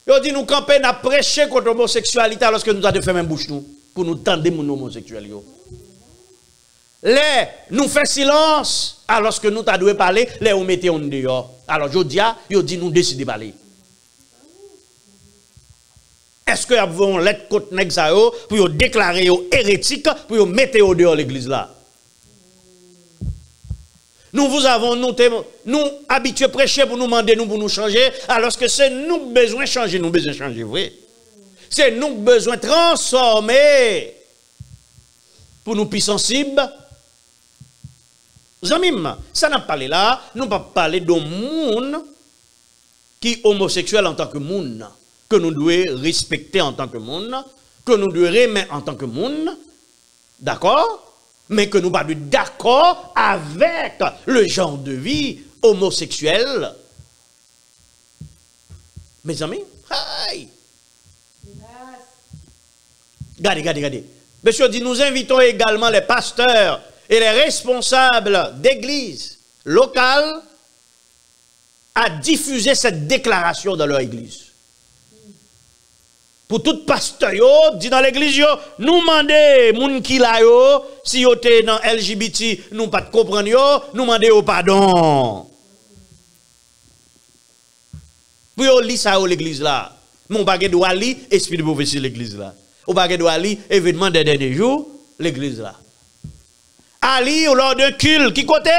Yo dit nous camper n'a prêché contre l'homosexualité alors que nous avons fait même bouche nous pour nous tendre mon homosexuel yo. Les nous fait silence alors que nous t'a dû parler, les on mettez on dehors. Alors je dis yo dit nous décider parler. Est-ce que vous avez une lettre contre nèg ça yo pour déclarer yo hérétique pour mettre au dehors l'église là? Nous vous avons nous habitués à prêcher pour nous demander nous pour nous changer, alors que c'est nous besoin de changer, vrai. C'est nous besoin de transformer pour nous plus sensibles. Zamim, ça n'a pas parlé là, nous pas parler d'un monde qui est homosexuel en tant que monde, que nous devons respecter en tant que monde, que nous devons remettre en tant que monde. D'accord? Mais que nous pas d'accord avec le genre de vie homosexuel. Mes amis, aïe. Regardez. Monsieur dit, nous invitons également les pasteurs et les responsables d'églises locales à diffuser cette déclaration dans leur église. Pour tout pasteur yo, dit dans l'église yo, nous mandé moun ki la yo, si yo te dans LGBT, nous pas de comprendre yo, nous mandé au pardon. Pour yo li ça l'église là. Mon bagay doit li esprit de prophétie l'église là. Ou bagay doit li événement des derniers jours l'église là. Ali lors d'un culte qui côté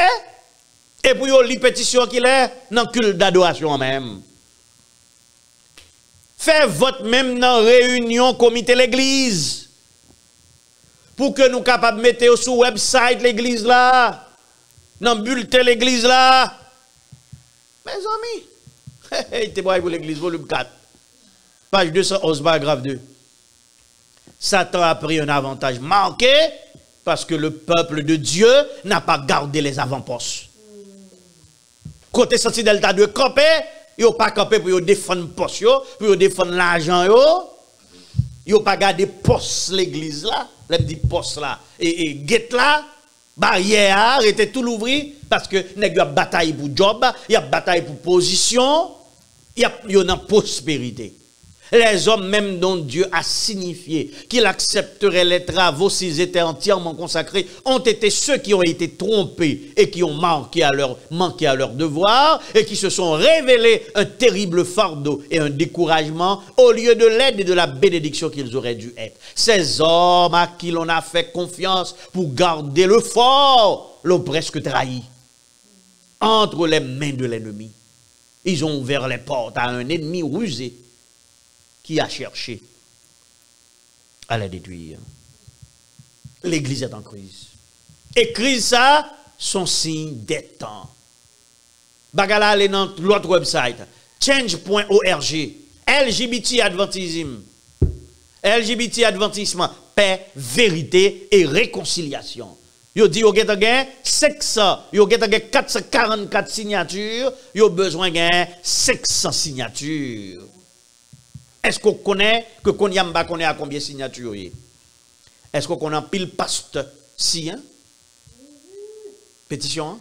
et pour yo li pétition qu'il est dans culte d'adoration même. Fait vote même dans réunion comité l'église pour que nous capables de mettre sur website l'église là, dans bulletin l'église là. Mes amis, t'es pour l'église volume 4. Page 211 paragraphe 2. Satan a pris un avantage marqué parce que le peuple de Dieu n'a pas gardé les avant-postes. Côté sorti delta de camper, yo pas camper pour défendre poste yo, pour défendre l'argent yo pas garder poste l'église là, les dit poste là et gate là, barrière arrêter tout l'ouvrir parce que nèg yo a bataille pour job, il y a bataille pour position, il y a une prospérité. Les hommes même dont Dieu a signifié qu'il accepterait les travaux s'ils étaient entièrement consacrés ont été ceux qui ont été trompés et qui ont manqué à leur devoir et qui se sont révélés un terrible fardeau et un découragement au lieu de l'aide et de la bénédiction qu'ils auraient dû être. Ces hommes à qui l'on a fait confiance pour garder le fort l'ont presque trahi entre les mains de l'ennemi. Ils ont ouvert les portes à un ennemi rusé qui a cherché à la détruire. L'église est en crise. Et crise ça, son signe des temps. Bagala allez dans l'autre website, change.org, LGBT Adventisme, LGBT Adventisme, paix, vérité et réconciliation. Yo dit yo gen 500, yo gen 444 signatures, yo besoin gen 500 signatures. Est-ce qu'on connaît que qu'on yamba connaît à combien de signatures? Est-ce qu'on connaît pile pasteur si hein? Pétition? Hein?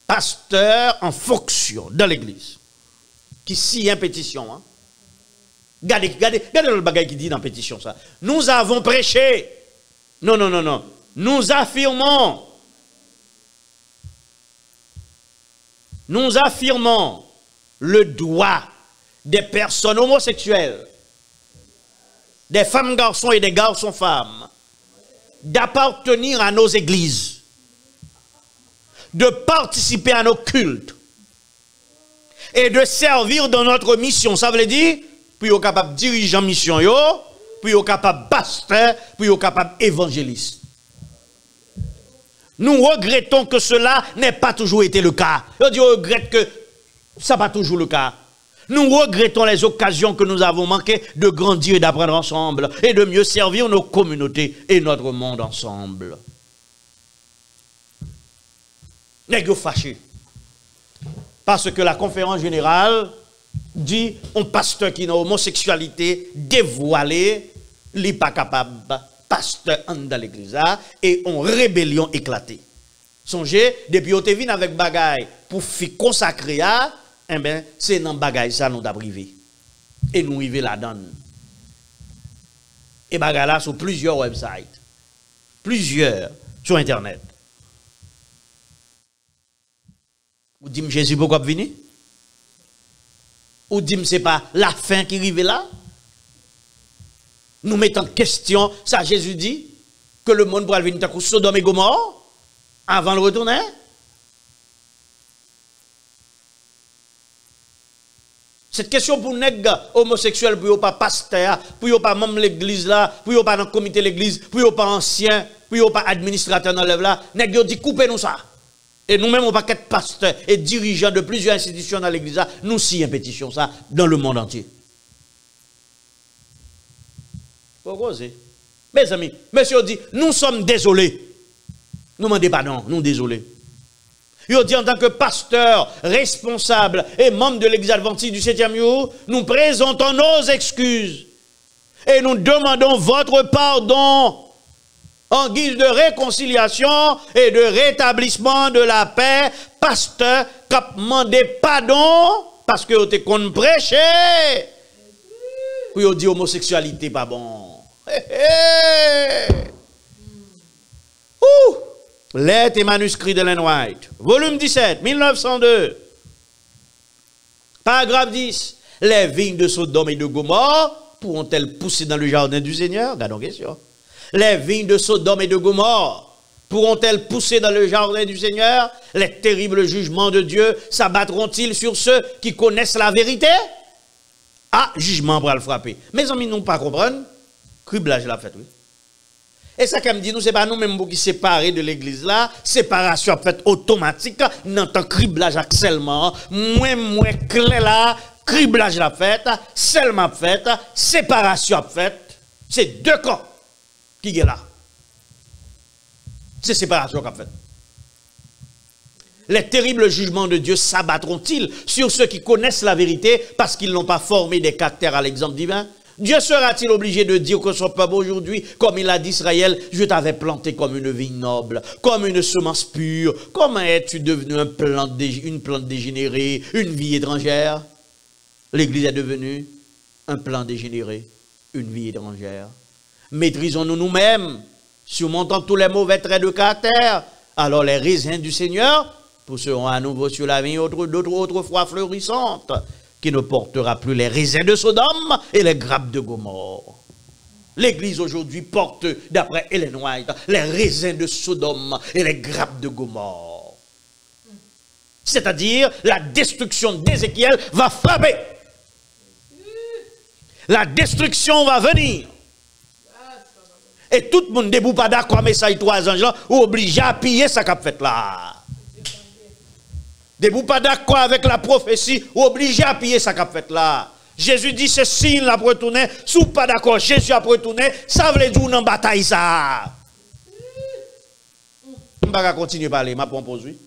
Pasteur en fonction dans l'église. Qui si une pétition. Hein? Regardez le bagage qui dit dans la pétition ça. Nous avons prêché. Non. Nous affirmons le droit des personnes homosexuelles, des femmes garçons et des garçons femmes, d'appartenir à nos églises, de participer à nos cultes et de servir dans notre mission. Ça veut dire, pour être capable de diriger en mission, pour être capable de pasteur, pour être capable évangéliste. Nous regrettons que cela n'ait pas toujours été le cas. On regrette que ça n'a pas toujours le cas. Nous regrettons les occasions que nous avons manquées de grandir et d'apprendre ensemble et de mieux servir nos communautés et notre monde ensemble. N'est-ce pas fâché? Parce que la conférence générale dit un pasteur qui n'a homosexualité dévoilée, il n'est pas capable, pasteur dans l'église, et en rébellion éclatée. Songez, depuis qu'on est venu avec bagaille pour faire consacrer, eh bien, c'est dans bagaille ça nous a privé. Et nous arrivons là-dedans. Et bagala sur plusieurs websites. Plusieurs sur Internet. Ou dit Jésus pourquoi venir? Ou dit c'est pas la fin qui arrive là? Nous mettons en question, ça Jésus dit, que le monde pourra venir comme Sodome et Gomorrhe avant de retourner. Cette question pour les homosexuels, pour pas pasteur, pour pas membre de l'église là, pour pas dans le comité de l'église, pour pas ancien, pour pas administrateur dans l'œuvre là, nèg yo dit coupez nous ça. Et nous-mêmes, on va être pasteurs et dirigeants de plusieurs institutions dans l'église là, nous signons pétition ça dans le monde entier. Pourquoi c'est? Mes amis, monsieur dit, nous sommes désolés. Nous demandons pardon, nous désolés. Il dit en tant que pasteur, responsable et membre de l'église adventiste du 7e jour, nous présentons nos excuses et nous demandons votre pardon en guise de réconciliation et de rétablissement de la paix. Pasteur, qui a demandé pardon parce que vous êtes qu'on prêcher. Puis vous dit homosexualité pas bon. Lettre et manuscrit de Ellen White, volume 17, 1902, paragraphe 10. Les vignes de Sodome et de Gomorrhe pourront-elles pousser dans le jardin du Seigneur? Gardons question. Les vignes de Sodome et de Gomorrhe pourront-elles pousser dans le jardin du Seigneur? Les terribles jugements de Dieu s'abattront-ils sur ceux qui connaissent la vérité? Ah, jugement pour le frapper. Mes amis, nous pas comprendre. Criblage la fait, oui. Et ça qu'elle me dit, nous, c'est pas nous-mêmes qui séparer de l'église là, séparation faite automatique, dans ton criblage seulement, moins clair là, criblage la fête, seulement fait, séparation faite, c'est deux camps qui est là. C'est séparation qu'a fait. Les terribles jugements de Dieu s'abattront-ils sur ceux qui connaissent la vérité parce qu'ils n'ont pas formé des caractères à l'exemple divin? Dieu sera-t-il obligé de dire que son peuple aujourd'hui, comme il a dit Israël, je t'avais planté comme une vigne noble, comme une semence pure, comment es-tu devenu une plante dégénérée, une vie étrangère? L'Église est devenue un plan dégénéré, une vie étrangère. Maîtrisons-nous nous-mêmes, surmontant tous les mauvais traits de caractère, alors les raisins du Seigneur pousseront à nouveau sur la vigne autrefois fleurissantes, qui ne portera plus les raisins de Sodome et les grappes de Gomorrhe. L'Église aujourd'hui porte, d'après Ellen White, les raisins de Sodome et les grappes de Gomorrhe. C'est-à-dire, la destruction d'Ézéchiel va frapper. La destruction va venir. Et tout le monde debout pas d'accord, mais ça y trois anges là, obligé à piller ça qu'a fait là. Debout pas d'accord avec la prophétie, obligé à piller ça qu'a fait là. Jésus dit c'est signe la retourner, sous pas d'accord, Jésus a retourné, ça veut dire dans bataille ça. On va continuer à parler, ma propose oui.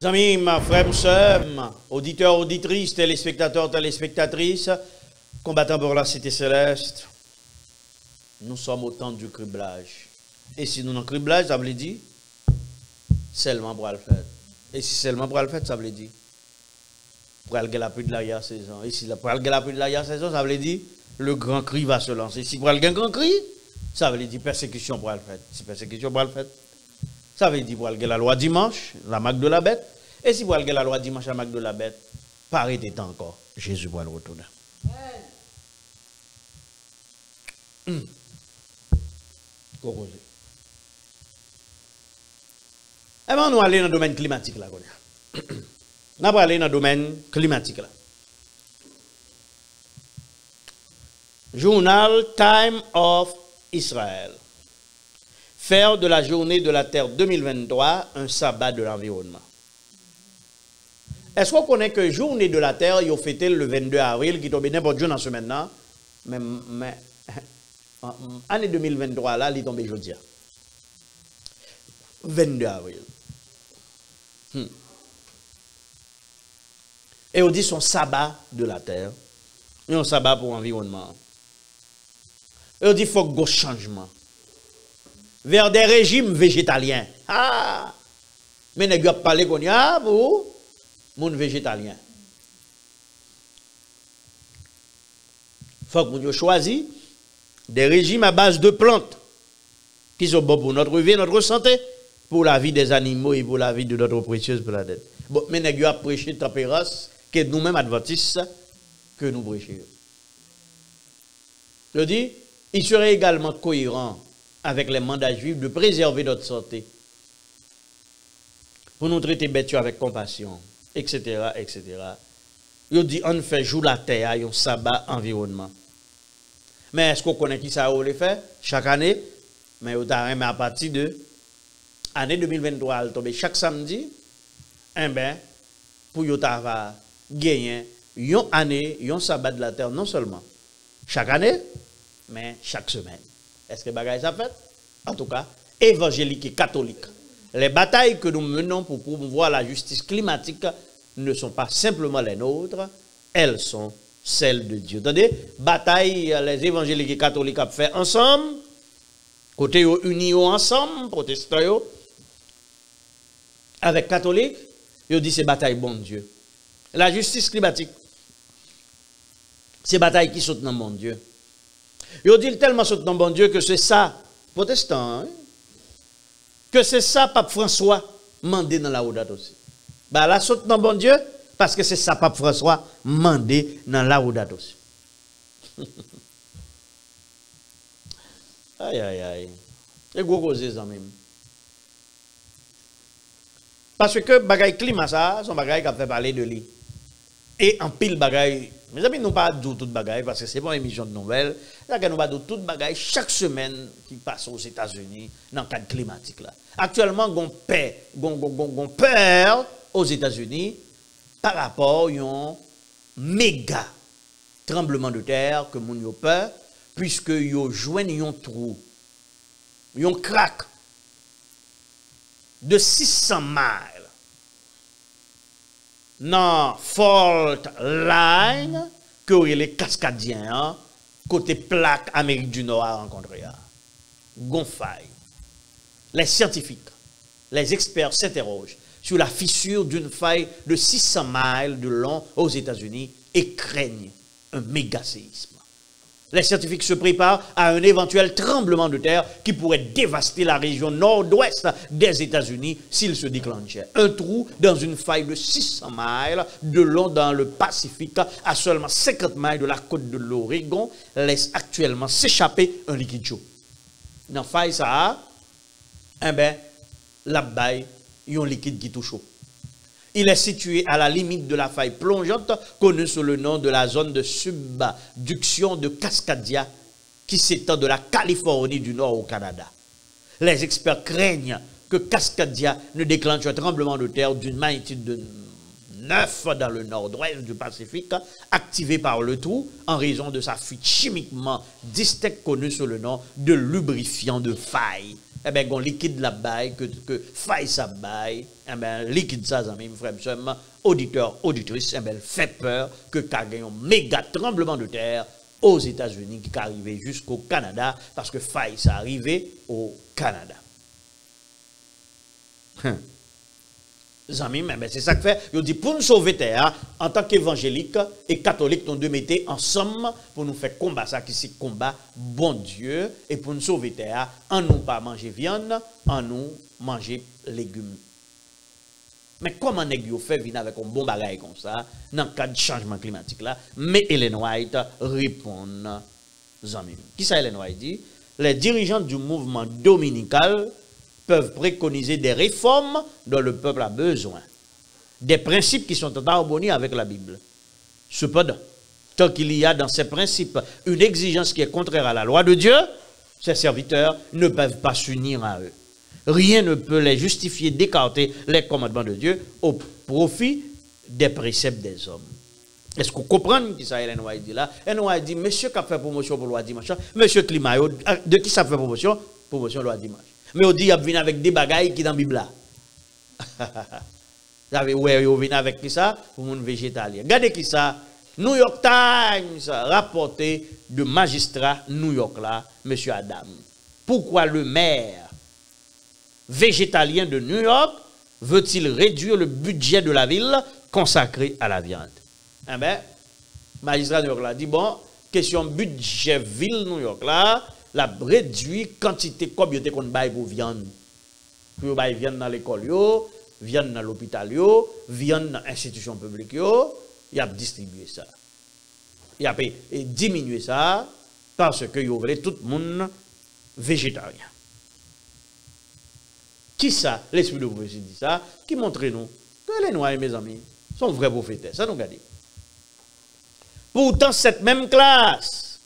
Amis, ma frère, sœur, auditeurs, auditrices, téléspectateurs, téléspectatrices, combattants pour la cité céleste, nous sommes au temps du criblage. Et si nous n'avons criblage, ça veut dire seulement pour le faire. Et si seulement pour le faire, ça veut dire pour aller la pluie de l'arrière saison. Et si pour aller la pluie de l'arrière saison, ça veut dire le grand cri va se lancer. Si pour aller un grand cri, ça veut dire persécution pour le faire. Si persécution pour le faire, ça veut dire pour aller la loi dimanche, la marque de la bête. Et si pour aller la loi dimanche, la marque de la bête, paraît est encore. Jésus va le retourner. Et bien, nous allons dans le domaine climatique là. Nous allons aller dans le domaine climatique là. Journal Time of Israel. Faire de la journée de la Terre 2023 un sabbat de l'environnement. Est-ce qu'on connaît que journée de la Terre, il a fêté le 22 avril, qui tombe n'importe jour dans la semaine là, mais année 2023 là, il tombe jeudi. 22 avril. Et on dit son sabbat de la terre. Et un sabbat pour l'environnement. Et on dit qu'il faut qu'il y ait un changement. Vers des régimes végétaliens. Ah! Mais nous avons parlé qu'on y a pour les végétaliens. Il faut que nous choisissions des régimes à base de plantes qui sont bons pour notre vie, notre santé, pour la vie des animaux et pour la vie de notre précieuse planète. Bon, mais nous avons prêché tempérance que nous-mêmes adventistes que nous prêchons. Je dis, il serait également cohérent avec les mandats juifs de préserver notre santé, pour nous traiter bêtes avec compassion, etc., etc. Je dis, on fait jour la terre, un sabbat environnement. Mais est-ce qu'on connaît qui ça le fait chaque année? Mais à partir de l'année 2023, elle tombe chaque samedi, pour Yotava gagner une année, un sabbat de la terre, non seulement chaque année, mais chaque semaine. Est-ce que bagaille ça fait? En tout cas, évangélique et catholique. Les batailles que nous menons pour promouvoir la justice climatique ne sont pas simplement les nôtres, elles sont celles de Dieu. Attendez, bataille, les évangéliques et catholiques ont fait ensemble, côté unis ensemble, protestants, avec catholiques, ils disent c'est bataille bon Dieu. La justice climatique, c'est bataille qui saute dans mon Dieu. Ils disent tellement saute dans mon Dieu que c'est ça, protestant, hein? Que c'est ça, Pape François, mandé dans la Audate aussi. Bah là, saute dans bon Dieu, parce que c'est ça, Pape François, mandé dans la Audate aussi. Aïe, aïe, aïe. Et gros causes en même. Parce que bagaille climat, ça, son bagaille qui a fait parler de lui. Et en pile bagaille. Mes amis, nous pas de toute bagaille, parce que c'est pas une émission de nouvelles. Là, nous pas de toute bagaille chaque semaine qui passe aux États-Unis dans le cadre climatique. Là. Actuellement, on peur aux États-Unis par rapport à un méga tremblement de terre que nous avons peur, puisque nous joignent un trou, un crack de 600 miles dans fault line que les cascadiens côté plaque Amérique du Nord a rencontré. Gonfaille. Les scientifiques, les experts s'interrogent sur la fissure d'une faille de 600 miles de long aux États-Unis et craignent un méga séisme. Les scientifiques se préparent à un éventuel tremblement de terre qui pourrait dévaster la région nord-ouest des États-Unis s'il se déclenchait. Un trou dans une faille de 600 miles de long dans le Pacifique, à seulement 50 miles de la côte de l'Oregon, laisse actuellement s'échapper un liquide chaud. Dans la faille, ça a, là-bas, il y a un liquide qui est tout chaud. Il est situé à la limite de la faille plongeante, connue sous le nom de la zone de subduction de Cascadia, qui s'étend de la Californie du Nord au Canada. Les experts craignent que Cascadia ne déclenche un tremblement de terre d'une magnitude de 9 dans le nord-ouest du Pacifique, activé par le trou en raison de sa fuite chimiquement distincte connue sous le nom de lubrifiant de faille. Eh bien, un liquide la baille, que faille ça baille, eh bien, liquide ça, amis, frère, auditeur, auditrice, eh bien, fait peur que qu'a gagné un méga tremblement de terre aux États-Unis qui est arrivé jusqu'au Canada, parce que faille ça arrivé au Canada. Amis, mais c'est ça que fait. Il dit pour nous sauver terre, en tant qu'évangélique et catholique, nous devons mettre ensemble pour nous faire combat ça qui c'est combat bon Dieu et pour nous sauver terre, en nous pas manger viande, en nous manger légumes. Mais comment nous fait venir avec un bon bagage comme ça dans le cadre du changement climatique là? Mais Ellen White répond, amis. Qui ça Ellen White dit? Les dirigeants du mouvement dominical peuvent préconiser des réformes dont le peuple a besoin. Des principes qui sont en harmonie avec la Bible. Cependant, tant qu'il y a dans ces principes une exigence qui est contraire à la loi de Dieu, ces serviteurs ne peuvent pas s'unir à eux. Rien ne peut les justifier d'écarter les commandements de Dieu au profit des préceptes des hommes. Est-ce que vous comprenez qui ça Ellen White dit là? Ellen White dit, monsieur qui a fait promotion pour loi dimanche, monsieur Climayo, de qui ça fait promotion? Promotion loi dimanche. Mais on dit qu'il vient avec des bagailles qui dans la Bible là. Vous savez, ouais, il vient avec qui ça? Pour mon végétalien. Regardez qui ça? New York Times rapporté de magistrat New York là, monsieur Adam. Pourquoi le maire végétalien de New York veut-il réduire le budget de la ville consacré à la viande? Eh bien, magistrat New York là dit, bon, question budget ville New York là, la réduit quantité combien qu'on baille pour viande. Pour baille viande dans l'école yo, viande dans l'hôpital yo, viande dans l'institution publique yo, il a distribué ça. Il a diminué ça parce que il voulait tout le monde végétarien. Qui ça? L'esprit de prophétie dit ça, qui montre nous que les noirs, mes amis, sont vrais prophètes. Ça nous regarde. Pourtant, cette même classe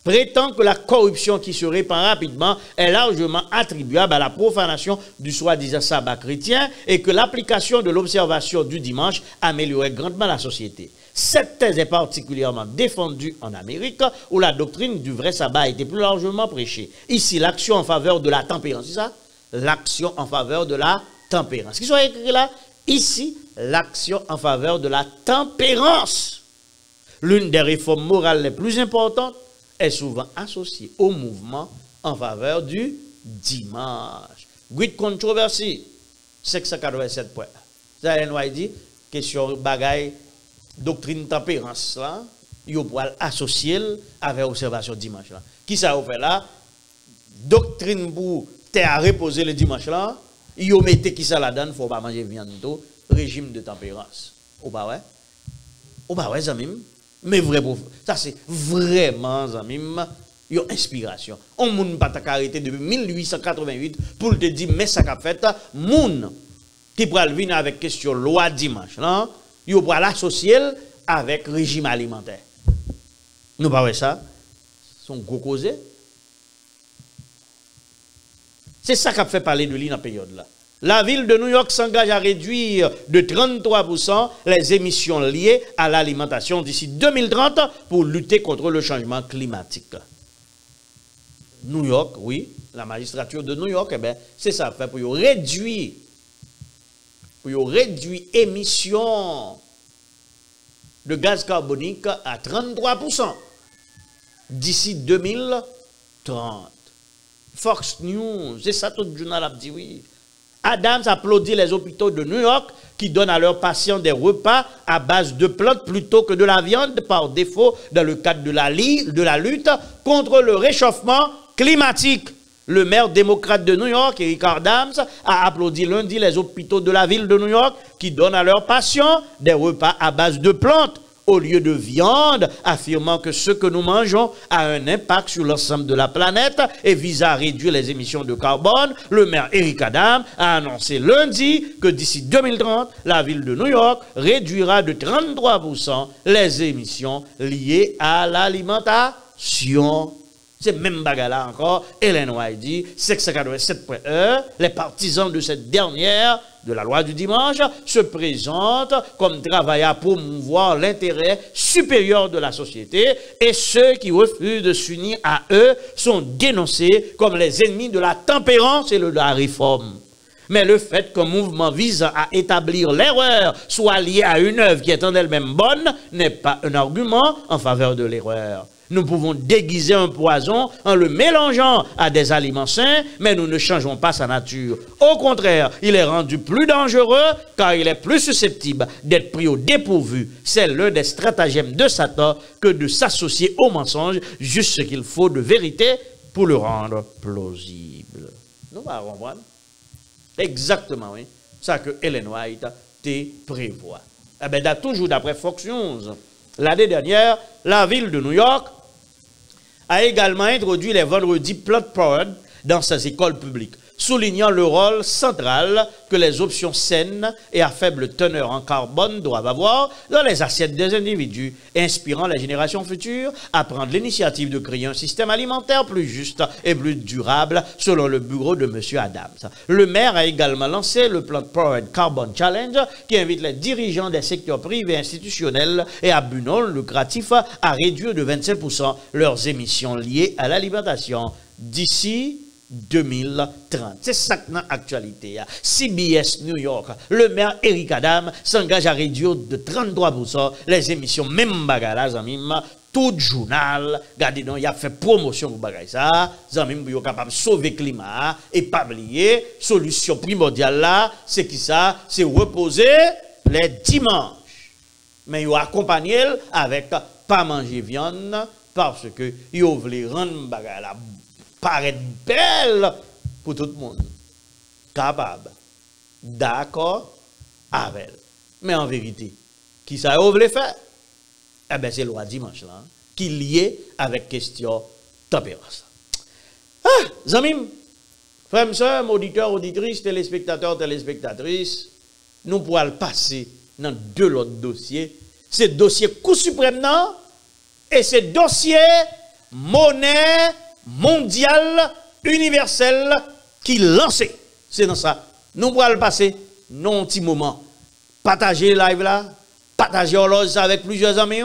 prétend que la corruption qui se répand rapidement est largement attribuable à la profanation du soi-disant sabbat chrétien et que l'application de l'observation du dimanche améliorait grandement la société. Cette thèse est particulièrement défendue en Amérique où la doctrine du vrai sabbat a été plus largement prêchée. Ici, l'action en faveur de la tempérance, c'est ça? L'action en faveur de la tempérance. Qu'est-ce qui soit écrit là? Ici, l'action en faveur de la tempérance. L'une des réformes morales les plus importantes est souvent associé au mouvement en faveur du dimanche. Great controversy, 687 points. Ça, Ellen dit, question bagaille, doctrine tempérance, là, il faut associer avec l'observation dimanche. Là. Qui ça fait là? Doctrine pour terre reposer le dimanche, là, il faut mettre qui ça là-dedans, il ne faut pas manger viande, régime de tempérance. Ou pas ouais? Ou pas ouais, Zamim? Mais vrai, ça c'est vraiment, Zamim, une inspiration. On ne peut pas arrêter depuis 1888 pour te dire, mais ça qu'a fait, moun qui pourra venir avec question loi dimanche, non? Il pourra l'associer avec régime alimentaire. Nous parlons ça? Son gros causé. C'est ça qui a fait parler de lui dans la période là. La ville de New York s'engage à réduire de 33% les émissions liées à l'alimentation d'ici 2030 pour lutter contre le changement climatique. New York, oui, la magistrature de New York, eh bien, c'est ça fait pour réduire l'émission de gaz carbonique à 33% d'ici 2030. Fox News, c'est ça tout le journal a dit oui. Adams applaudit les hôpitaux de New York qui donnent à leurs patients des repas à base de plantes plutôt que de la viande par défaut dans le cadre de la lutte contre le réchauffement climatique. Le maire démocrate de New York, Eric Adams, a applaudi lundi les hôpitaux de la ville de New York qui donnent à leurs patients des repas à base de plantes au lieu de viande, affirmant que ce que nous mangeons a un impact sur l'ensemble de la planète et vise à réduire les émissions de carbone. Le maire Eric Adams a annoncé lundi que d'ici 2030, la ville de New York réduira de 33% les émissions liées à l'alimentation. C'est même bagarre encore. Ellen White dit, 687.1, les partisans de cette dernière de la loi du dimanche se présente comme travail à promouvoir l'intérêt supérieur de la société et ceux qui refusent de s'unir à eux sont dénoncés comme les ennemis de la tempérance et de la réforme. Mais le fait qu'un mouvement visant à établir l'erreur soit lié à une œuvre qui est en elle-même bonne n'est pas un argument en faveur de l'erreur. Nous pouvons déguiser un poison en le mélangeant à des aliments sains, mais nous ne changeons pas sa nature. Au contraire, il est rendu plus dangereux car il est plus susceptible d'être pris au dépourvu. C'est l'un des stratagèmes de Satan que de s'associer au mensonge, juste ce qu'il faut de vérité pour le rendre plausible. Nous allons comprendre. Exactement, oui. Ça que Ellen White te prévoit. Eh bien, toujours d'après Fox News, l'année dernière, la ville de New York a également introduit les vendredis Planned Parenthood dans ses écoles publiques, soulignant le rôle central que les options saines et à faible teneur en carbone doivent avoir dans les assiettes des individus, inspirant les générations futures à prendre l'initiative de créer un système alimentaire plus juste et plus durable, selon le bureau de M. Adams. Le maire a également lancé le Planned Parenthood Carbon Challenge, qui invite les dirigeants des secteurs privés institutionnels et à but non lucratif à réduire de 25% leurs émissions liées à l'alimentation d'ici 2030. C'est ça que dans l'actualité. CBS New York, le maire Eric Adams s'engage à réduire de 33% les émissions, même bagarre, tout journal, regardez, il a fait promotion pour bagay ça, zamim pour capable sauver le climat et pas oublier, solution primordiale là, c'est qui ça? C'est reposer les dimanches. Mais il a accompagné avec pas manger viande parce que il voulait rendre bagay là paraître belle pour tout le monde. Capable. D'accord avec elle. Mais en vérité, qui ça voulait faire? Eh bien, c'est loi dimanche là, qui est lié avec question tempérance. Ah, Zamim, frères, sœurs, auditeurs, auditrices, téléspectateurs, téléspectatrices, nous pourrons le passer dans deux autres dossiers. C'est dossier Cour suprême, non? Et c'est dossier monnaie mondiale universelle qui lancé. C'est dans ça. Nous pourrons le passer non un petit moment. Partager live là, partager horloge avec plusieurs amis,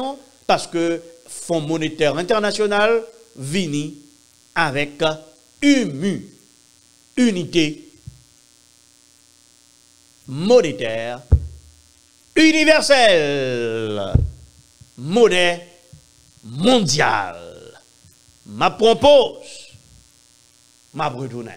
parce que Fonds monétaire international vini avec UMU, unité monétaire universelle, monnaie mondiale. Ma propose, ma retourne.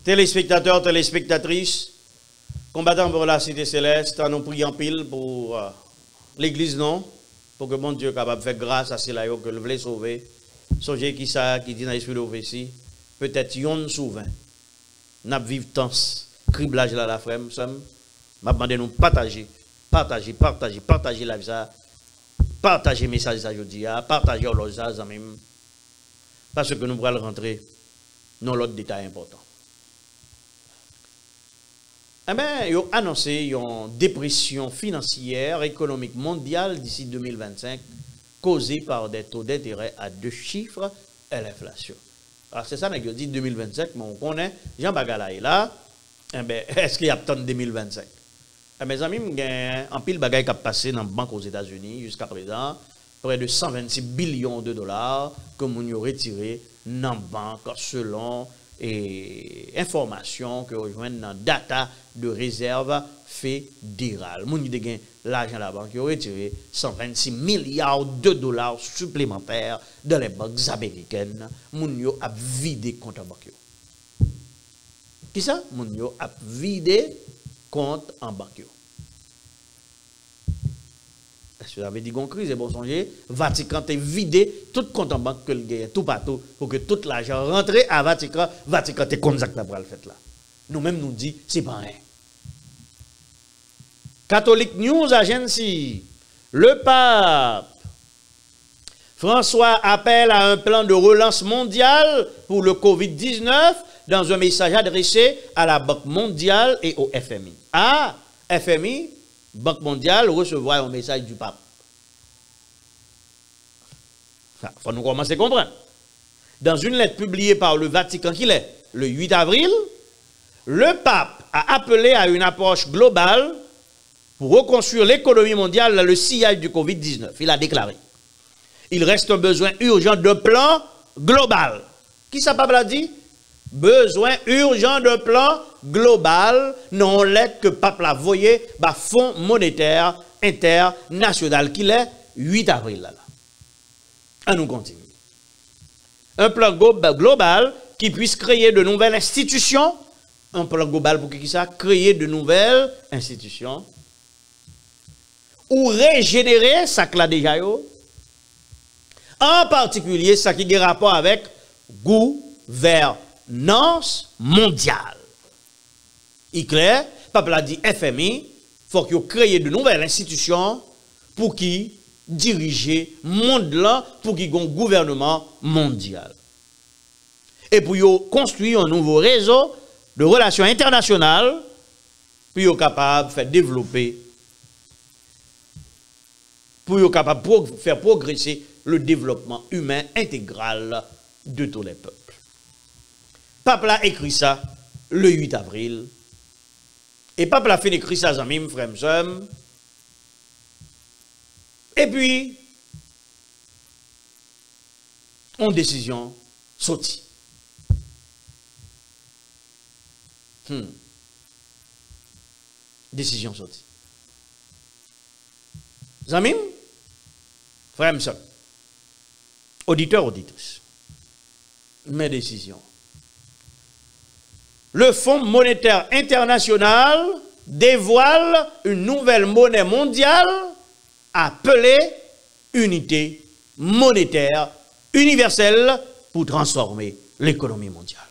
Téléspectateurs, téléspectatrices, Combattant pour la cité céleste, nous prions pile pour l'église, non? Pour que mon Dieu soit capable de faire grâce à ceux-là que le voulait sauver. Songez qui ça, qui dit dans l'esprit de prophétie, peut-être yon souvent, n'a vivre temps, criblage là, la frère, m'a demandé nous partager la vie ça, partager le message ça aujourd'hui, partager l'autre ça, même, parce que nous allons rentrer dans l'autre détail important. Eh bien, ils ont annoncé une dépression financière, économique mondiale d'ici 2025, causée par des taux d'intérêt à 2 chiffres et l'inflation. Alors, c'est ça, nous dit 2025, mais on connaît, Jean Bagala est là, eh bien, est-ce qu'il y a tant de 2025? Mes amis, il y a un pile bagaille qui a passé dans la banque aux États-Unis jusqu'à présent, près de 126 billions de dollars que nous avons retirés dans la banque selon et informations que rejoignent dans data de réserve fédérale. Nous avons l'argent de la banque qui a retiré 126 milliards de dollars supplémentaires dans les banques américaines. Nous avons vidé compte en banque. Qui ça? Nous avons vidé compte en banque. Est-ce que vous avez dit qu'on crise et bon songer? Vatican a vidé tout compte en banque que le gagne, tout partout, pour que tout l'argent rentre à Vatican. Vatican est comme ça que le fait là. Nous-mêmes nous dit, c'est pas rien. Catholic News Agency, le pape François appelle à un plan de relance mondial pour le Covid-19 dans un message adressé à la Banque mondiale et au FMI. Ah, FMI, Banque mondiale, recevoir un message du pape. Il faut nous commencer à comprendre. Dans une lettre publiée par le Vatican, qu'il est le 8 avril, le pape a appelé à une approche globale pour reconstruire l'économie mondiale dans le sillage du Covid-19. Il a déclaré: il reste un besoin urgent de plan global. Qui ça, pape l'a dit? Besoin urgent de plan global, non lettre que pape l'a voyé, bah Fonds monétaire international, qu'il est 8 avril là. À nous continuer. Un plan global qui puisse créer de nouvelles institutions. Un plan global pour qui ça? Créer de nouvelles institutions. Ou régénérer ça que là déjà yo. En particulier, ça qui a rapport avec gouvernance mondiale. Il est clair, peuple a dit FMI, il faut qu'il crée de nouvelles institutions pour qui diriger le monde là, pour qu'il y ait un gouvernement mondial. Et pour construire un nouveau réseau de relations internationales, pour être capable de faire développer, pour être capable de faire progresser le développement humain intégral de tous les peuples. Pape a écrit ça le 8 avril. Et Pape a fait écrire ça, amis, frères et sœurs. Et puis, une décision sortie. Décision sortie. Amis, frères et sœurs, auditeurs, auditrices, mes décisions. Le Fonds monétaire international dévoile une nouvelle monnaie mondiale appelée Unité monétaire universelle pour transformer l'économie mondiale.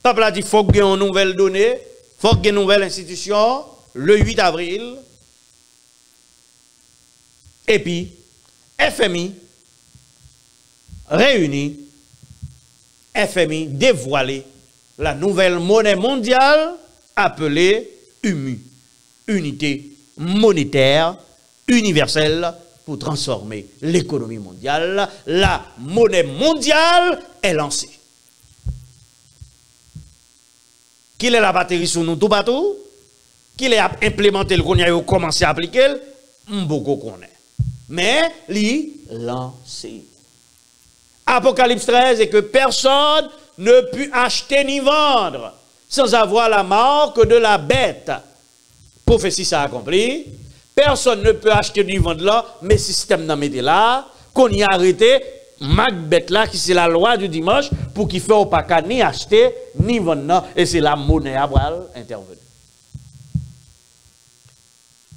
Peuple a dit qu'il faut qu'il y ait une nouvelle donnée, il faut qu'il y ait une nouvelle institution, le 8 avril. Et puis, FMI réuni, FMI dévoilé la nouvelle monnaie mondiale appelée UMU, Unité monétaire universelle pour transformer l'économie mondiale. La monnaie mondiale est lancée. Qu'il est la batterie sur nous tout partout, qu'il est implémenté, qu'on a commencé à appliquer, beaucoup connaît. Mais, il lancé. Apocalypse 13 est que personne ne peut acheter ni vendre sans avoir la marque de la bête. Prophétie ça accompli. Personne ne peut acheter ni vendre là, mais système n'a mis là, qu'on y a arrêté, Macbeth là, qui c'est la loi du dimanche, pour qu'il ne fasse pas ni acheter ni vendre là, et c'est la monnaie à intervenir.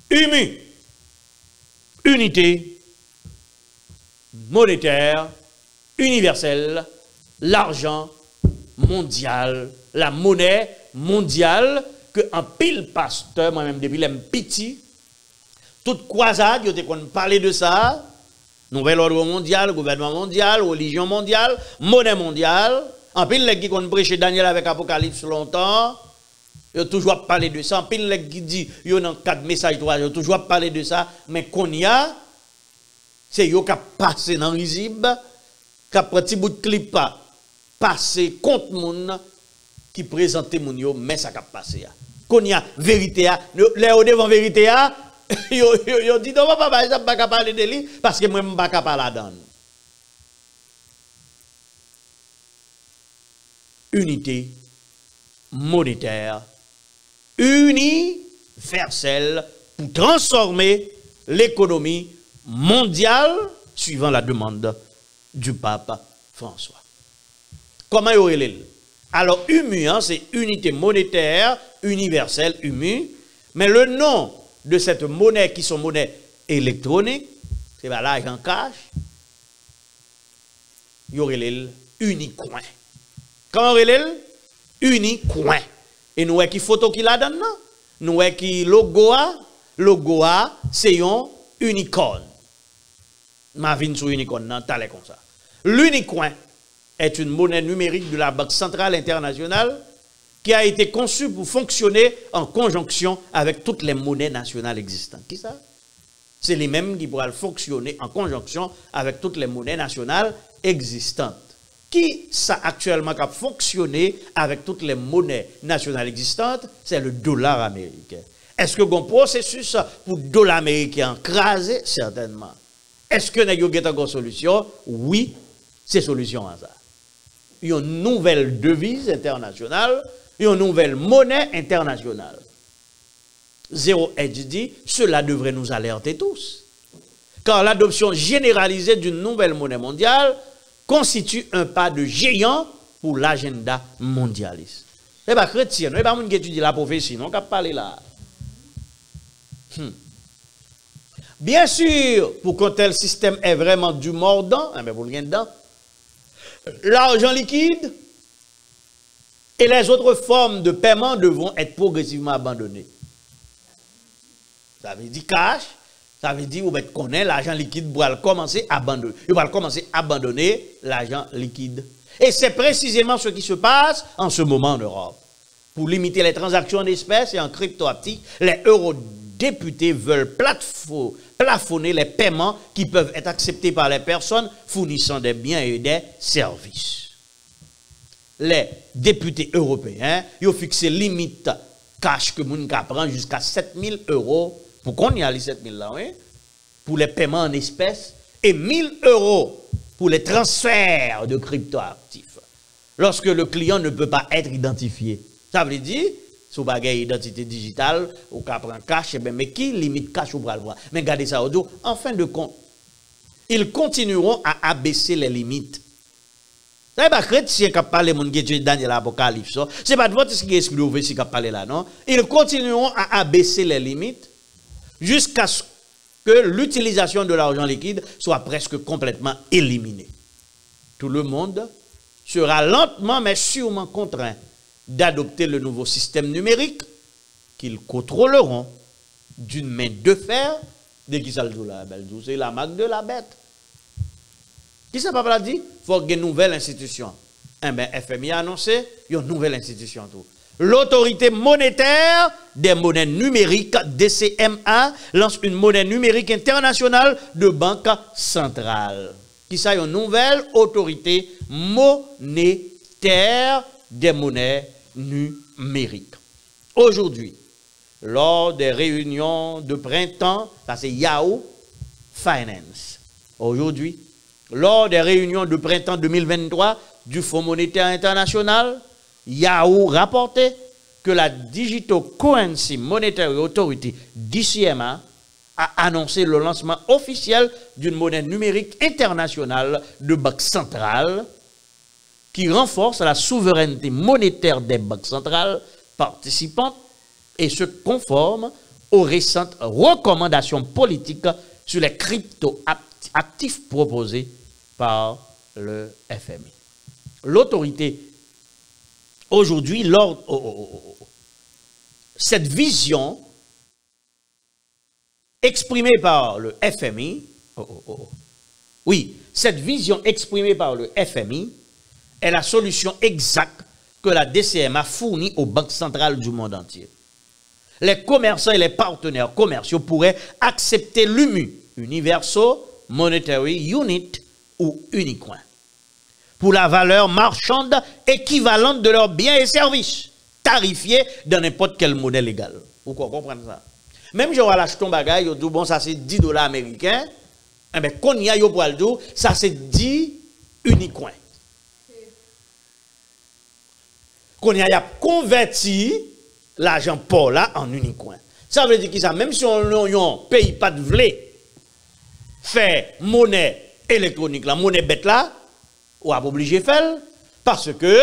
UMU, unité monétaire universelle, l'argent mondial, la monnaie mondiale, que en pile pasteur, moi-même depuis les petits, toute croisade, ils ont parlé de ça, nouvel ordre mondial, gouvernement mondial, religion mondiale, monnaie mondiale, en pile les qui ont prêché Daniel avec Apocalypse longtemps, ils ont toujours parlé de ça, en pile les qui dit, ils ont 4 messages, ils ont toujours parlé de ça, mais qu'on y a, c'est eux qui passé dans Rizib, qui a pris un petit bout de clip, passé contre moun qui présentait moun yo, mais ça a passé. Qu'on y a vérité, les devant vérité, ils dit non, papa, je ne peux pas parler de lui, parce que moi, je ne peux pas parler là-dedans. Unité monétaire universelle pour transformer l'économie mondiale suivant la demande du pape François. Comment il y aurait? Alors, UMU, hein, c'est unité monétaire universelle, UMU, mais le nom de cette monnaie qui sont monnaie électronique, c'est l'argent cash, il y aurait Unicoin. Comment il y aurait Unicoin. Et nous avons qui photo qui la donne, nous avons qui logo, c'est un unicorn. Ma vie sur unicorn, non, t'allais comme ça. L'Unicoin est une monnaie numérique de la Banque centrale internationale qui a été conçue pour fonctionner en conjonction avec toutes les monnaies nationales existantes. Qui ça? C'est les mêmes qui pourront fonctionner en conjonction avec toutes les monnaies nationales existantes. Qui ça actuellement qui a fonctionné avec toutes les monnaies nationales existantes? C'est le dollar américain. Est-ce que un processus pour le dollar américain crasé? Certainement. Est-ce que nous avons une solution? Oui, c'est solution à ça. Il y a une nouvelle devise internationale, il y a une nouvelle monnaie internationale. Zero Hedge dit, cela devrait nous alerter tous. Car l'adoption généralisée d'une nouvelle monnaie mondiale constitue un pas de géant pour l'agenda mondialiste. Ce n'est pas chrétien, ce n'est pas monde qui étudie la prophétie, non, qui parle là. Bien sûr, pour qu'un tel système ait vraiment du mordant, vous le dedans, l'argent liquide et les autres formes de paiement devront être progressivement abandonnées. Ça veut dire cash, ça veut dire vous connaître l'argent liquide pour commencer à abandonner. Il va commencer à abandonner l'argent liquide. Et c'est précisément ce qui se passe en ce moment en Europe. Pour limiter les transactions en espèces et en crypto-actifs, les eurodéputés veulent plafonner les paiements qui peuvent être acceptés par les personnes fournissant des biens et des services. Les députés européens ont fixé limite cash que moun ka prend jusqu'à 7 000 € pour qu'on y a les 7 000 là, oui, pour les paiements en espèces et 1 000 € pour les transferts de crypto-actifs lorsque le client ne peut pas être identifié. Ça veut dire, si vous avez une identité digitale, ou qu'on prend cash, mais qui limite cash ou bras le voir? Mais regardez ça, en fin de compte, ils continueront à abaisser les limites. Ce n'est pas chrétien qui a parlé de mon Dieu Daniel Apocalypse. Ce n'est pas votre esprit ouvert qui a parlé là, non? Ils continueront à abaisser les limites jusqu'à ce que l'utilisation de l'argent liquide soit presque complètement éliminée. Tout le monde sera lentement mais sûrement contraint d'adopter le nouveau système numérique qu'ils contrôleront d'une main de fer. De qui ça le joue là? C'est la marque de la bête. Qui ça papa dit? Il faut qu'il y ait une nouvelle institution. FMI a annoncé une nouvelle institution. L'autorité monétaire des monnaies numériques, DCMA, lance une monnaie numérique internationale de banque centrale. Qui ça? Une nouvelle autorité monétaire des monnaies numériques. Aujourd'hui, lors des réunions de printemps, ça c'est Yahoo Finance. Aujourd'hui, lors des réunions de printemps 2023 du Fonds monétaire international, Yahoo rapportait que la Digital Currency Monetary Authority, DCMA, a annoncé le lancement officiel d'une monnaie numérique internationale de banque centrale qui renforce la souveraineté monétaire des banques centrales participantes et se conforme aux récentes recommandations politiques sur les crypto-actifs proposés par le FMI. L'autorité, aujourd'hui, cette vision exprimée par le FMI, oui, cette vision exprimée par le FMI est la solution exacte que la DCM a fournie aux banques centrales du monde entier. Les commerçants et les partenaires commerciaux pourraient accepter l'UMU, Universal Monetary Unit ou Unicoin, pour la valeur marchande équivalente de leurs biens et services, tarifiés dans n'importe quel modèle légal. Vous comprenez ça? Même si on achète un bagage, yo dit bon ça c'est 10 dollars américains, eh ben quand y a yo pour le dire, ça c'est 10 Unicoin. Qu'on y a converti l'argent pour là en Unicoin. Ça veut dire que ça, même si on paye pas de vlé, fait monnaie électronique, la monnaie bête là, on a obligé de faire, parce que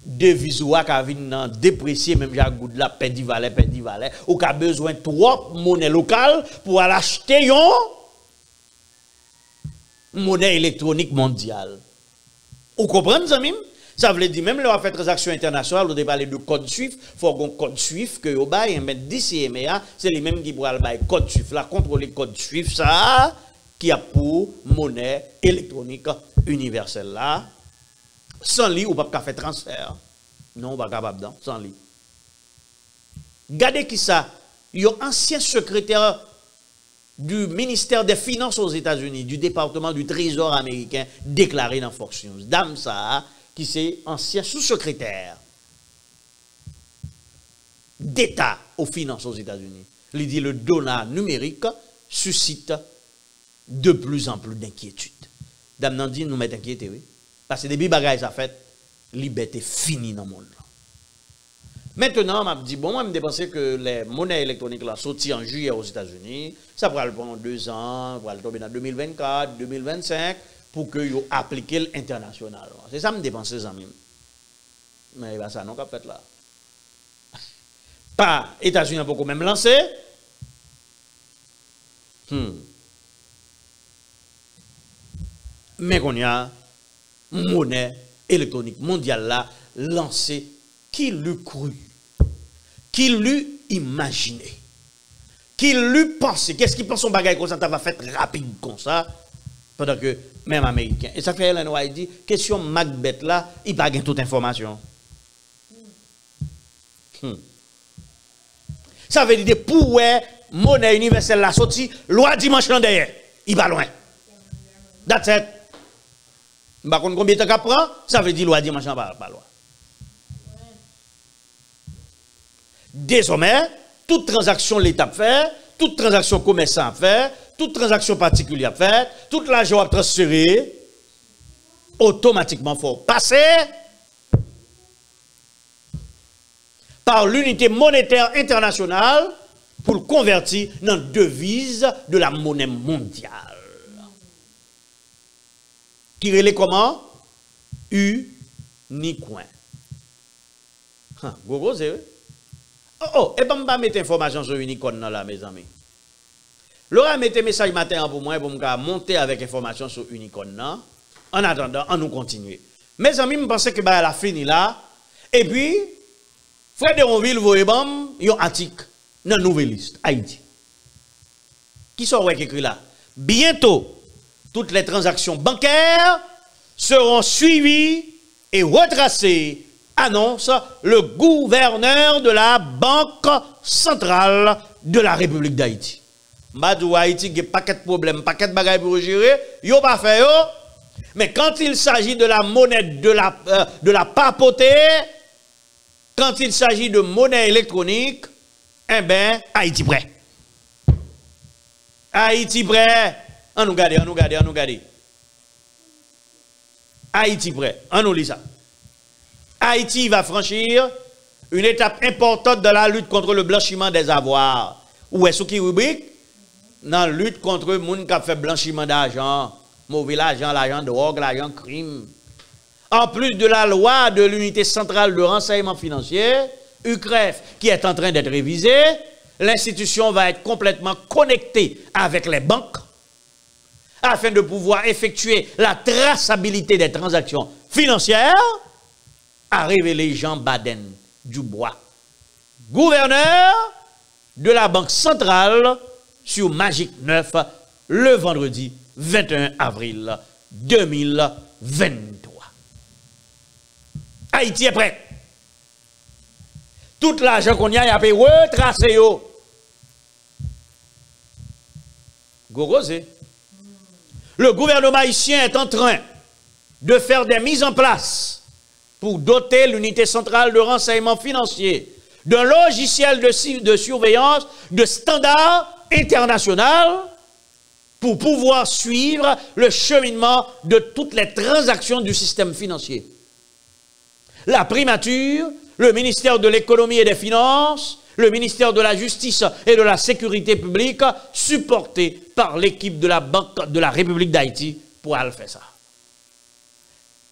devise ou a vinn déprécier même Jacques Goudla perdit valet, ou a besoin de trop monnaie locale pour aller acheter une monnaie électronique mondiale. Vous comprenez ça même? Ça veut dire, même là, on fait transaction internationale, on a parlé de code SWIFT, il faut qu'on code SWIFT que vous bail, mais d'ici MEA, c'est les mêmes qui pourraient le code SWIFT, là, contrôler code SWIFT, ça, qui a pour monnaie électronique universelle là. Sans lui, on ne peut pas faire transfert. Non, on ne peut pas capable d'en, sans lui. Regardez qui ça, il y a un ancien secrétaire du ministère des Finances aux États-Unis, du département du Trésor américain, déclaré dans Fox News. Dame ça, qui c'est ancien sous-secrétaire d'État aux finances aux États-Unis. Il dit le dollar numérique suscite de plus en plus d'inquiétude. Dame Nandi nous met inquiété, oui. Parce que depuis bagaille ça fait, liberté finie dans le monde. Maintenant, m'a dit bon, moi me dépenser que les monnaies électroniques là sorti en juillet aux États-Unis, ça va le prendre 2 ans, va le tomber dans 2024, 2025. Pour que vous appliquiez l'international. C'est ça que je dépense, les amis. Mais bah, ça, non, qu'a fait là. Pas États-Unis pour même lancer. Mais qu'on y a monnaie électronique mondiale là, lancée, qui l'eût cru, qui l'eût imaginé, qui l'eût pensé. Qu'est-ce qu'il pense son bagage comme ça, ça va faire rapide comme ça, pendant que même américain. Et ça fait Hélène White dit, question Macbeth là, il n'a pas toute information. Ça veut dire, pour monnaie universelle la sortie, loi dimanche l'an derrière, il va loin. That's it. Par contre, combien de temps prend, ça veut dire loi dimanche l'an pas loin. Désormais, toute transaction l'État fait, toute transaction commerçant fait, toute transaction particulière faite, toute l'argent transféré, automatiquement faut passer par l'unité monétaire internationale pour le convertir dans devise de la monnaie mondiale. Qui relève comment? Unicoin. Gogo, c'est et pas me mettre information sur Unicoin là, mes amis. Laura mettez message matin pour moi pour me monter avec information sur Unicoin. En attendant, on nous continue. Mes amis, je pense que elle a fini là. Et puis, Fred de Ronville, vous voyez, il y a un article dans la nouvelle liste, Haïti. Qui sont écrit là? Bientôt, toutes les transactions bancaires seront suivies et retracées, annonce le gouverneur de la Banque centrale de la République d'Haïti. Madou Haïti, il y a paquet de problèmes, paquet de bagages pour gérer, yo pas fait yo. Mais quand il s'agit de la monnaie de la papauté, quand il s'agit de monnaie électronique, eh ben, Haïti prêt. Haïti prêt. On nous garde, on nous garde, on nous garde. Haïti prêt. On nous lit ça. Haïti va franchir une étape importante dans la lutte contre le blanchiment des avoirs. Où est-ce qui rubrique? Dans la lutte contre les gens qui fait blanchiment d'argent, mauvais l'argent, l'argent de drogue, l'argent crime. En plus de la loi de l'unité centrale de renseignement financier, UCREF, qui est en train d'être révisée, l'institution va être complètement connectée avec les banques afin de pouvoir effectuer la traçabilité des transactions financières, a révélé Jean Baden Dubois, gouverneur de la Banque centrale sur Magic 9 le vendredi 21 avril 2023. Haïti est prêt. Tout l'argent qu'on y a été retracé. Gogosé. Le gouvernement haïtien est en train de faire des mises en place pour doter l'unité centrale de renseignement financier d'un logiciel de surveillance de standard international pour pouvoir suivre le cheminement de toutes les transactions du système financier. La primature, le ministère de l'économie et des finances, le ministère de la justice et de la sécurité publique, supporté par l'équipe de la Banque de la République d'Haïti, pour aller faire ça.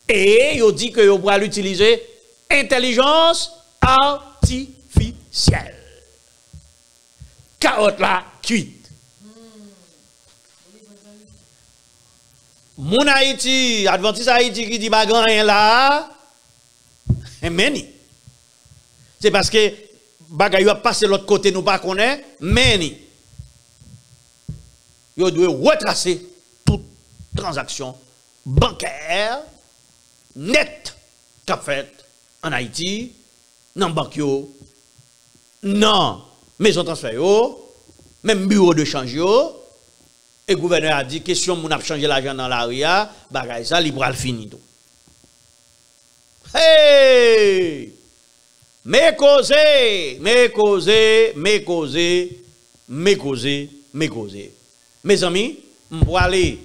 Et il dit que vous pourrez l'utiliser intelligence artificielle. Carotte là, cuite. Mon Haïti, Adventiste Haïti qui dit bagan rien là, meni. C'est parce que bagay a passé l'autre côté nous pas connaît, meni. Yo doit retracer toute transaction bancaire net qu'a fait en Haïti, dans banque yo, non maison transfert yo, même bureau de change yo. Et le gouverneur a dit, question, moun a changé l'argent dans la ria, bagay ça, li pral fini tout. Hey! Me cause. Mes amis, m'po aller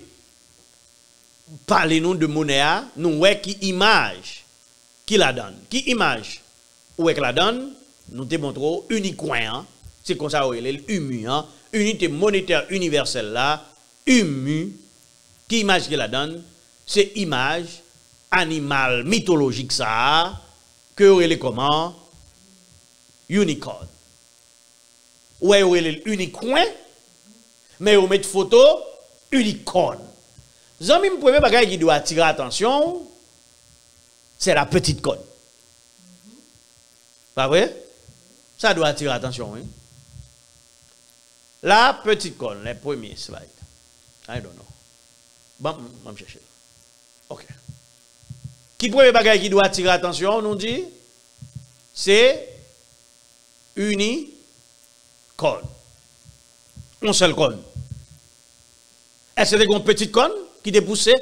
parler nous de monnaie, nous ouais qui image qui la donne. Qui image où est que la donne? Nous te montrons unicoin, c'est comme ça où elle est UMU, unité monétaire universelle là. UMU, qui image qu'il la donne, c'est image animal mythologique ça, que vous est comment? Unicorn. Ou est unicoin, mais vous mettez photo, unicorn. Zami, le premier bagage qui doit attirer attention, c'est la petite corne. Pas vrai? Ça doit attirer attention, oui. La petite corne, les premiers slides. I don't know. Bon, je vais chercher. OK. Qui premier bagage qui doit attirer attention, on nous dit, c'est unicorn. Un seul corne. Est-ce que c'est une petite corne qui est poussée?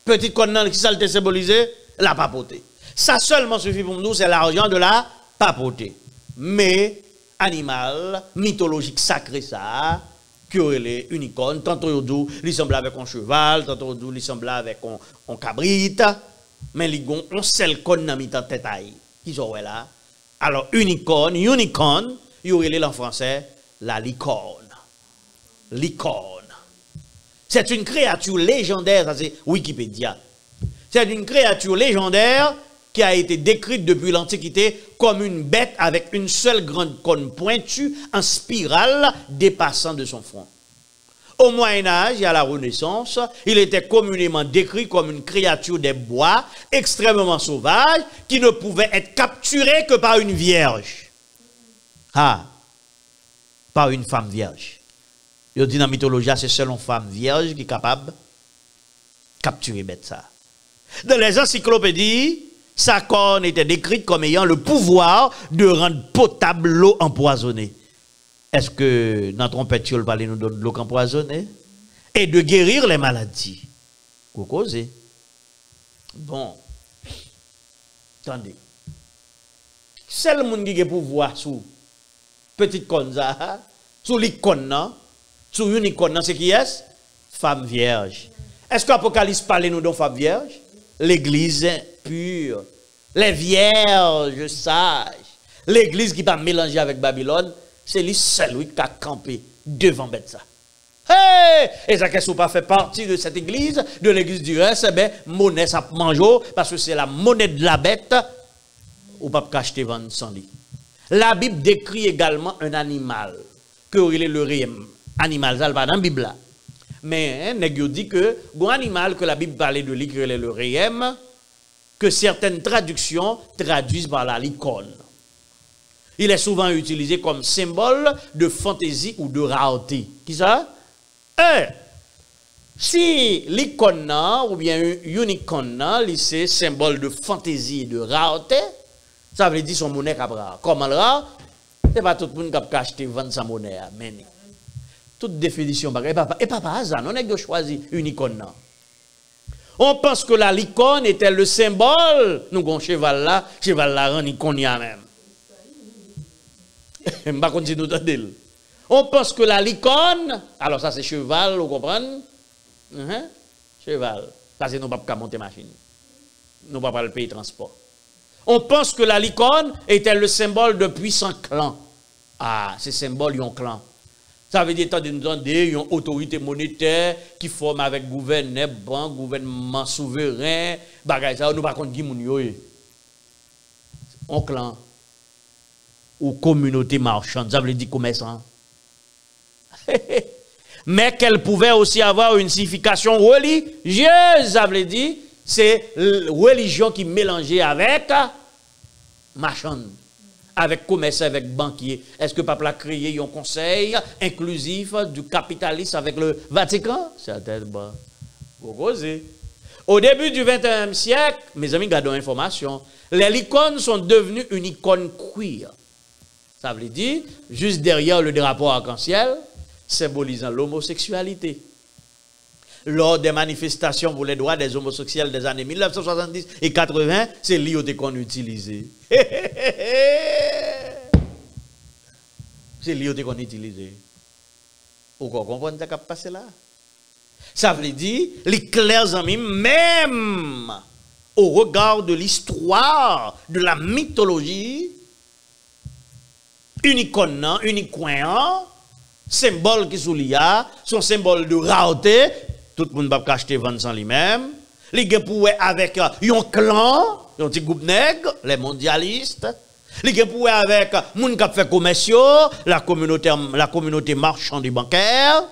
Petite corne qui ça le symbolisé? La papauté. Ça seulement suffit pour nous, c'est l'argent de la papauté. Mais, animal, mythologique sacré ça, que les unicornes, tantôt il semble avec un cheval, tantôt il semble avec un cabrit, mais il y a un seul corne dans la tête qui sont là. Alors unicorn, il y a en français la licorne. Licorne. C'est une créature légendaire, ça c'est Wikipédia. C'est une créature légendaire qui a été décrite depuis l'Antiquité comme une bête avec une seule grande corne pointue en spirale dépassant de son front. Au Moyen-Âge et à la Renaissance, il était communément décrit comme une créature des bois extrêmement sauvage qui ne pouvait être capturée que par une vierge. Ah, par une femme vierge. Il dit dans la mythologie, c'est seulement une femme vierge qui est capable de capturer bête ça. Dans les encyclopédies, sa corne était décrite comme ayant le pouvoir de rendre potable l'eau empoisonnée. Est-ce que dans trompette, il parle nous de l'eau empoisonnée? Et de guérir les maladies. Vous causez. Bon. Attendez. C'est le monde qui a pouvoir sous petite corne, sous l'icône, sous une icône, c'est qui est? Femme vierge. Est-ce que l'Apocalypse parle nous de femme vierge? L'église pure, les vierges sages, l'église qui va mélanger avec Babylone, c'est lui seul qui a campé devant Betsa. Hey! Et ça qu'est-ce pas fait partie de cette église, de l'église du reste, eh bien, monnaie ça mange parce que c'est la monnaie de la bête, ou pas acheter vendre sans lit. La Bible décrit également un animal, que est le riem. Animal, ça, pas dans la Bible là. Mais, nèg dit que, un animal que la Bible parlait de lui, que est le riem, que certaines traductions traduisent par la licorne. Il est souvent utilisé comme symbole de fantaisie ou de rareté. Qui ça? Si l'icône ou bien unicorn, c'est symbole de fantaisie et de rareté, ça veut dire son monnaie capra. Comment le rare? C'est pas tout le monde qui a acheté vendre sa monnaie. Mais toute définition, et pas par hasard, on a choisi unicorn. On pense que la licorne était le symbole. Nous avons cheval là rend icône même. On pense que la licorne, alors ça c'est cheval, vous comprenez? Cheval. Parce que nous ne pouvons pas monter machine. Nous ne pouvons pas le payer transport. On pense que la licorne était le symbole de puissant clan. Ah, c'est symbole d'un clan. Ça veut dire que nous avons une autorité monétaire qui forme avec gouverneur, banque, gouvernement souverain, bagay ça, nous ne pouvons pas qui moun un clan ou communauté marchande, ça veut dire commerçant. Mais qu'elle pouvait aussi avoir une signification religieuse, ça veut dire c'est religion qui mélangeait avec marchande, avec commerce, avec banquier. Est-ce que papa a créé un conseil inclusif du capitalisme avec le Vatican? Certainement. Au début du XXIe siècle, mes amis, gardons information, les licornes sont devenues une icône queer. Ça veut dire, juste derrière le drapeau arc-en-ciel, symbolisant l'homosexualité. Lors des manifestations pour les droits des homosexuels des années 1970 et 80, c'est l'IOT qu'on utilise. C'est l'IOT qu'on utilise. Vous comprenez ce qui a passé là? Ça veut dire, les clairs amis, même au regard de l'histoire, de la mythologie, une icône, une coin, symbole qui soulia, son symbole de rareté, tout le monde va acheter vendre sans lui-même. Les gens pouvaient avec un clan, un petit groupe nègre, les mondialistes. Les gens pouvaient avec moun qui fait commerciaux, la communauté marchande et bancaire.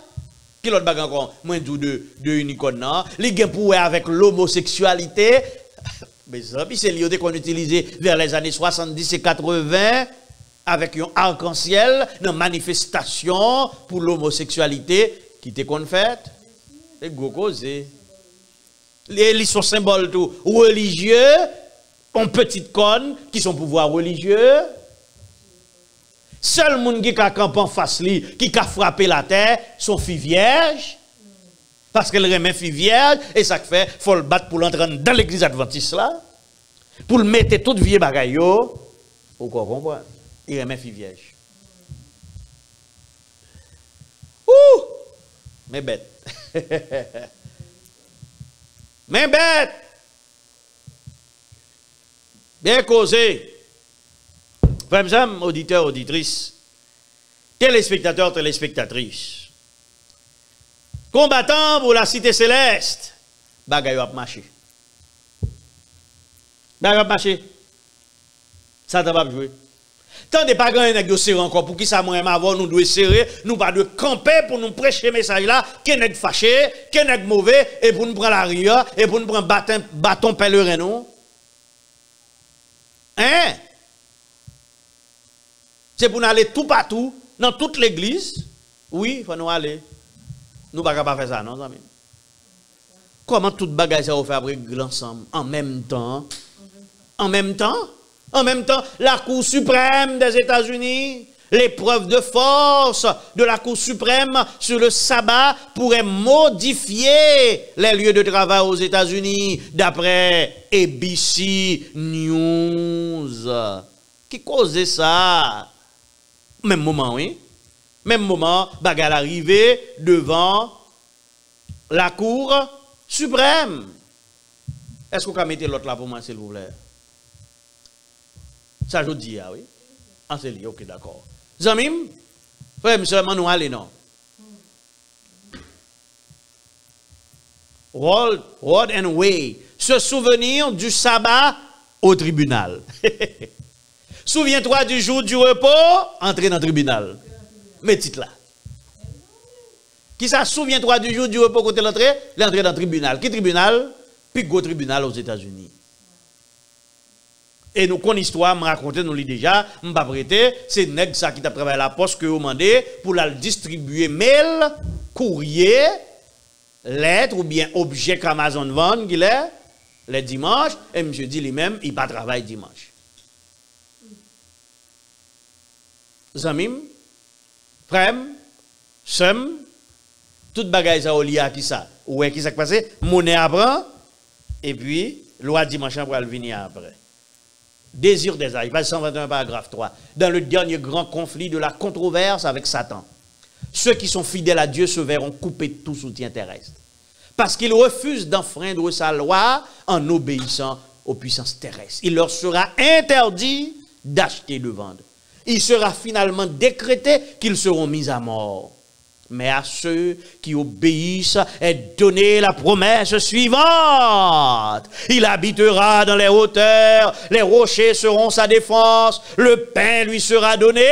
Qui l'autre bague encore, moins de unicorn. Les gens pouvaient avec l'homosexualité. Mais ça, puis c'est l'idée qu'on utilisait vers les années 70 et 80. Avec un arc-en-ciel, une manifestation pour l'homosexualité qui était qu'on fait. Les gros causés. Ils sont symboles tout religieux, en petite conne, qui sont pouvoir religieux. Seul monde qui a campé en face, qui a frappé la terre, sont filles vierges. Parce qu'elle remet filles vierges, et ça fait, il faut le battre pour l'entrer dans l'église adventiste là, pour le mettre toute vieille bagaille. Vous comprenez? Il remet fille vierge. Ouh! Mais bête. Mais bête. Bien causé. Frères, auditeurs, auditrices, téléspectateurs, téléspectatrices, combattants pour la cité céleste, bagay a marché. Bagay a marché. Ça t'a pas joué. Tant de pas grand nèg yo serré encore pour qui ça moi avoir nous doit serrer, nous pas de camper pour nous prêcher message là, que nèg fâché, que nèg mauvais et pour nous prendre la rue et pour nous prendre bâton pèlerin non. Hein? C'est pour nous aller tout partout dans toute l'église. Oui, faut nous aller. Nous pas capable faire ça non amis. Comment toute bagage ça on fait après ensemble en même temps? En même temps? En même temps, la Cour suprême des États-Unis, l'épreuve de force de la Cour suprême sur le sabbat pourrait modifier les lieux de travail aux États-Unis, d'après ABC News. Qui causait ça? Même moment, oui. Même moment, bagarre arrivé devant la Cour suprême. Est-ce que vous pouvez mettre l'autre là pour moi, s'il vous plaît? Ça, je dis, oui. Ah, c'est lié, ok, d'accord. Zamim, frère, monsieur, nous allons, non. Rod and Way, se souvenir du sabbat au tribunal. Souviens-toi du jour du repos, entrer dans le tribunal. Mets titre là. Qui ça, souviens-toi du jour du repos côté l'entrée, l'entrée dans le tribunal. Qui tribunal? Puis gros tribunal aux États-Unis. Et nous connaissons l'histoire, me raconter nous déjà, me pas prêter, c'est nèg ça qui t'a travaillé la poste que vous demandez pour la distribuer mail, courrier, lettre ou bien objet qu'Amazon vend qu'il est les dimanches et monsieur dit lui-même il pas travaille dimanche. Zamim, frem, sem, toute bagaille ça au lié à qui ça? Ouais qui ça qui passe? Monnaie apprend et puis loi dimanche pour venir après. Désir des âges, page 121 paragraphe 3. Dans le dernier grand conflit de la controverse avec Satan, ceux qui sont fidèles à Dieu se verront couper de tout soutien terrestre. Parce qu'ils refusent d'enfreindre sa loi en obéissant aux puissances terrestres. Il leur sera interdit d'acheter et de vendre. Il sera finalement décrété qu'ils seront mis à mort. Mais à ceux qui obéissent est donnée la promesse suivante. Il habitera dans les hauteurs, les rochers seront sa défense, le pain lui sera donné,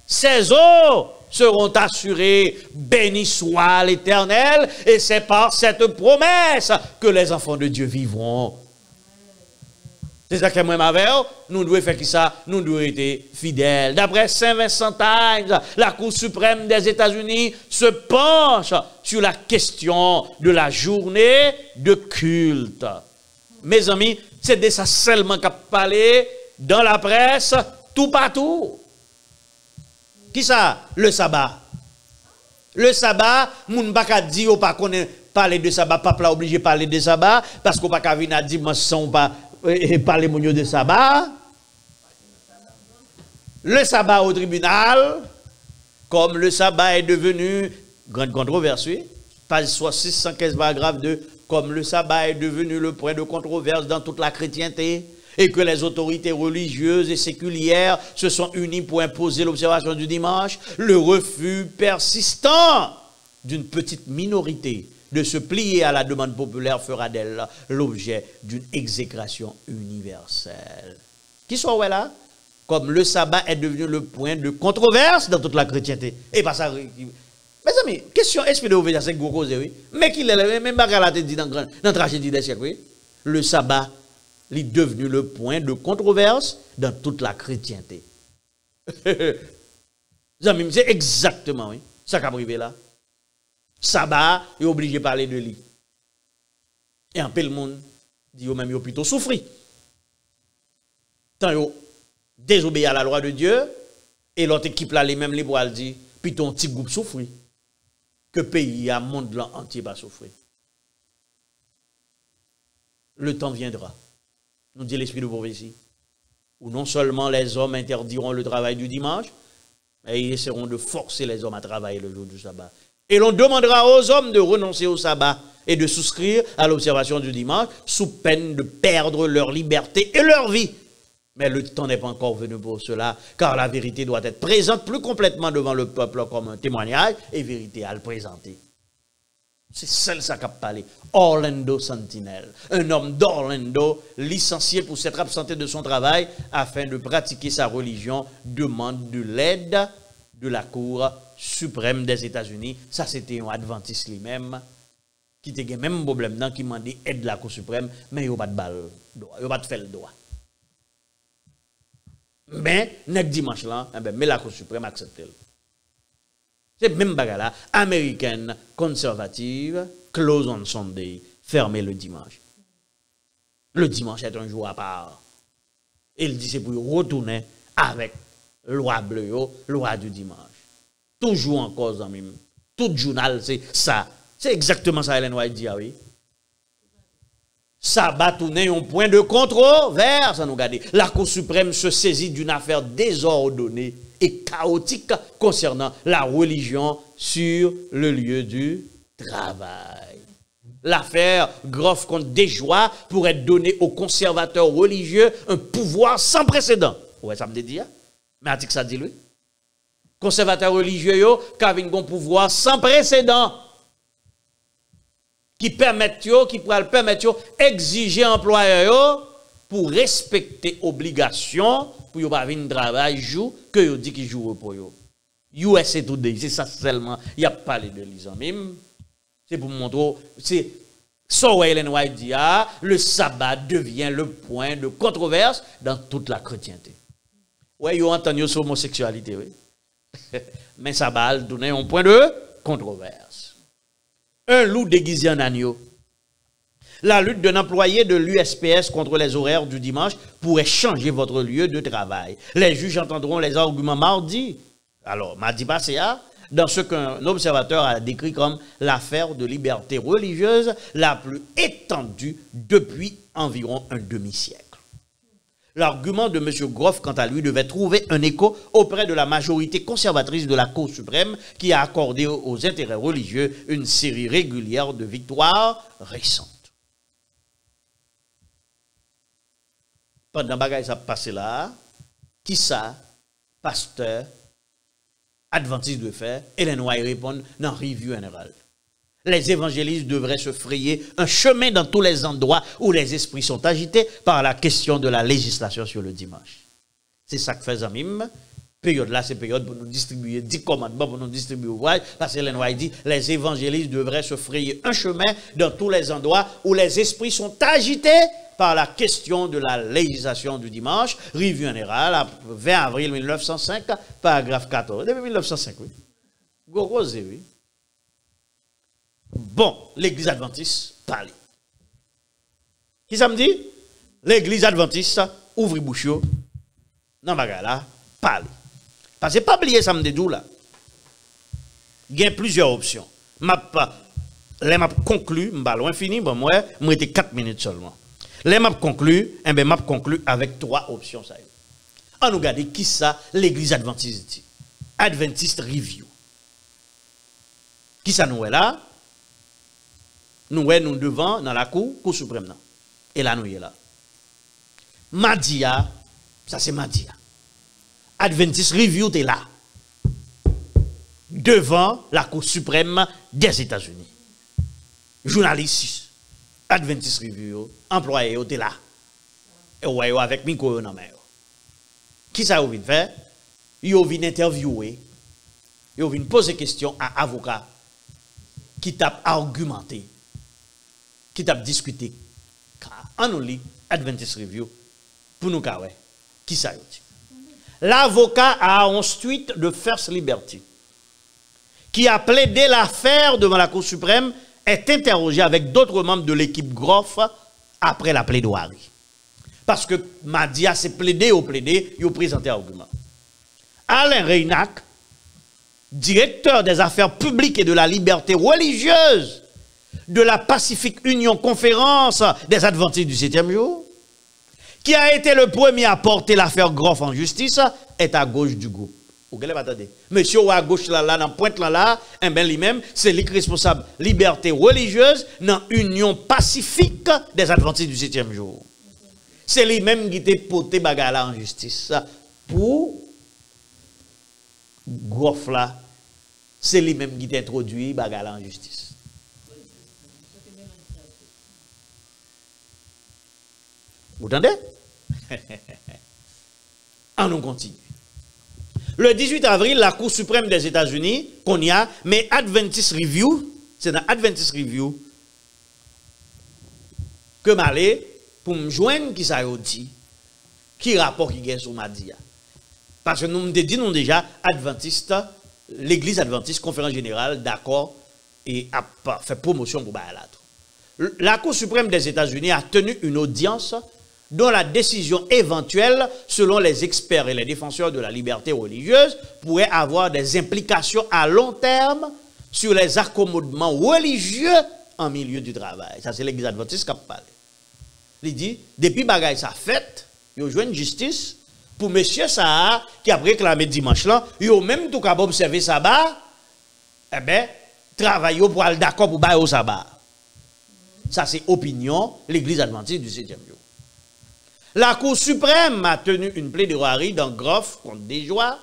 ses eaux seront assurées. Béni soit l'Éternel, et c'est par cette promesse que les enfants de Dieu vivront. C'est ça que moi m'avais, nous devons faire qui ça? Nous devons être fidèles. D'après Saint Vincent Times, la Cour suprême des États-Unis se penche sur la question de la journée de culte. Mes amis, c'est de ça seulement qu'a parlé dans la presse, tout partout. Qui ça? Le sabbat. Le sabbat, moun pas dit ou pas connaît parler de sabbat, papa obligé de parler de sabbat parce qu'on pas qu'à venir dimanche sans pas parler de sabbat. Le sabbat au tribunal, comme le sabbat est devenu, grande controverse, page 615 paragraphe 2, comme le sabbat est devenu le point de controverse dans toute la chrétienté, et que les autorités religieuses et séculières se sont unies pour imposer l'observation du dimanche, le refus persistant d'une petite minorité de se plier à la demande populaire fera d'elle l'objet d'une exécration universelle. Qui soit là? Comme le sabbat est devenu le point de controverse dans toute la chrétienté. Et pas ça. Mes amis, question esprit de obéissance, c'est gros cause, oui. Mais qu'il est même bagarre dit dans la tragédie des siècles, oui. Le sabbat est devenu le point de controverse dans toute la chrétienté. Amis, c'est exactement, oui. Ça qui a privé là. Sabbat est obligé de parler de lui. Et un peu le monde dit même il plutôt souffrir. Tant yo désobéir à la loi de Dieu et l'autre équipe là les mêmes les bois dit plutôt un petit groupe souffrir que pays à monde entier va souffrir. Le temps viendra, nous dit l'esprit de prophétie, où non seulement les hommes interdiront le travail du dimanche, mais ils essaieront de forcer les hommes à travailler le jour du sabbat. Et l'on demandera aux hommes de renoncer au sabbat et de souscrire à l'observation du dimanche sous peine de perdre leur liberté et leur vie. Mais le temps n'est pas encore venu pour cela, car la vérité doit être présente plus complètement devant le peuple comme un témoignage et vérité à le présenter. C'est celle ça qu'a parlé. Orlando Sentinel, un homme d'Orlando, licencié pour s'être absenté de son travail afin de pratiquer sa religion, demande de l'aide de la Cour suprême des États-Unis. Ça, c'était un adventiste lui-même qui était le même problème dans qui demandait aide de la Cour suprême, mais il n'y a pas de balle, il n'y a pas de fait le droit. Mais, nek dimanche là, mais la Cour suprême accepte. C'est même bagarre là, américaine, conservative, close on Sunday, fermée le dimanche. Le dimanche est un jour à part. Il dit c'est pour retourner avec loi bleue, loi du dimanche. Toujours en cause en même. Tout journal, c'est ça. C'est exactement ça, Hélène White dit, oui. Sabbat tourner un point de controverse, nous regarder. La Cour suprême se saisit d'une affaire désordonnée et chaotique concernant la religion sur le lieu du travail. L'affaire Groff contre Desjoie pourrait donner aux conservateurs religieux un pouvoir sans précédent. Ouais, ça me dit, mais article ça dit lui. Conservateurs religieux qui ont un pouvoir sans précédent qui pourraient permettre d'exiger employeurs pour respecter obligation pour ne pas venir travailler jour que yo dit qu'il joue pour yo. US et tout c'est ça seulement, il y a parlé de l'islam. C'est pour montrer c'est so Ellen White dit le sabbat devient le point de controverse dans toute la chrétienté. Ouais, yo entendu sur l'homosexualité oui. Mais sabbat donne un point de controverse. Un loup déguisé en agneau. La lutte d'un employé de l'USPS contre les horaires du dimanche pourrait changer votre lieu de travail. Les juges entendront les arguments mardi. Alors, mardi passé, dans ce qu'un observateur a décrit comme l'affaire de liberté religieuse la plus étendue depuis environ un demi-siècle. L'argument de M. Groff, quant à lui, devait trouver un écho auprès de la majorité conservatrice de la Cour suprême qui a accordé aux intérêts religieux une série régulière de victoires récentes. Pendant que ça passe là, qui ça, pasteur, adventiste de faire, Ellen White répond dans Review Général. Les évangélistes devraient se frayer un chemin dans tous les endroits où les esprits sont agités par la question de la législation sur le dimanche. C'est ça que fait Zamim. Période là, c'est période pour nous distribuer 10 commandements, pour nous distribuer ouvrage, parce que Ellen White dit, les évangélistes devraient se frayer un chemin dans tous les endroits où les esprits sont agités par la question de la législation du dimanche, Revue Générale, 20 avril 1905, paragraphe 14. Depuis 1905, oui. Gros, oui. Bon, l'église adventiste, parle. Qui ça me dit? L'église adventiste, ouvre bouche, non, là, parle. Parce que pas oublier ça me dit là. Il y a plusieurs options. Les m'a conclu, m'ba loin fini, bon moi, m'était 4 minutes seulement. Les m'a conclu, m'a conclu avec 3 options ça. On nous regarde qui ça l'église adventiste dit. Adventist Review. Qui ça nous est là? Nous sommes devant dans la cour suprême là. Et là nous est là. Madia, ça c'est Madia. Adventist Review est là. Devant la Cour suprême des États-Unis. Journaliste, Adventist Review, employé, est là. Et ouais, avec micro dans main. Qui ça vient faire? Ils viennent interviewer, ils viennent poser questions à avocats qui t'a argumenté, qui t'a discuté. En nous lit Adventist Review pour nous carrer. Qui ça dit? L'avocat à Aaron Street de First Liberty, qui a plaidé l'affaire devant la Cour suprême, est interrogé avec d'autres membres de l'équipe Groff après la plaidoirie. Parce que Madia s'est plaidé, il a présenté argument. Alain Reynac, directeur des affaires publiques et de la liberté religieuse de la Pacific Union Conférence des Adventistes du 7e jour, qui a été le premier à porter l'affaire Groff en justice, est à gauche du groupe. Vous ne attendez. Monsieur ou à gauche là, dans pointe là, lui-même, c'est le responsable liberté religieuse dans l'Union Pacifique des Adventistes du 7e jour. C'est lui-même qui a porté bagala en justice. Pour Groff là, c'est lui-même qui a introduit bagala en justice. Vous entendez? On nous continue. Le 18 avril, la Cour suprême des États-Unis, qu'on y a, mais Adventist Review, c'est dans Adventist Review que m'allais pour me joindre qui ça dit, qui rapport qui gagne sur Madia. Parce que nous me disons déjà, Adventiste, l'Église Adventiste, conférence générale, d'accord, et a fait promotion pour Bayalat. La Cour suprême des États-Unis a tenu une audience dont la décision éventuelle, selon les experts et les défenseurs de la liberté religieuse, pourrait avoir des implications à long terme sur les accommodements religieux en milieu du travail. Ça, c'est l'Église adventiste qui a parlé. Il dit, depuis bagay ça fait, il a joué une justice pour monsieur ça qui a réclamé dimanche là, il a même tout capable observer sabbat, eh bien, travailler pour aller d'accord pour bailler au sabbat. Ça, c'est opinion, l'Église adventiste du 7e jour. La Cour suprême a tenu une plaidoirie dans Groff contre Desjoie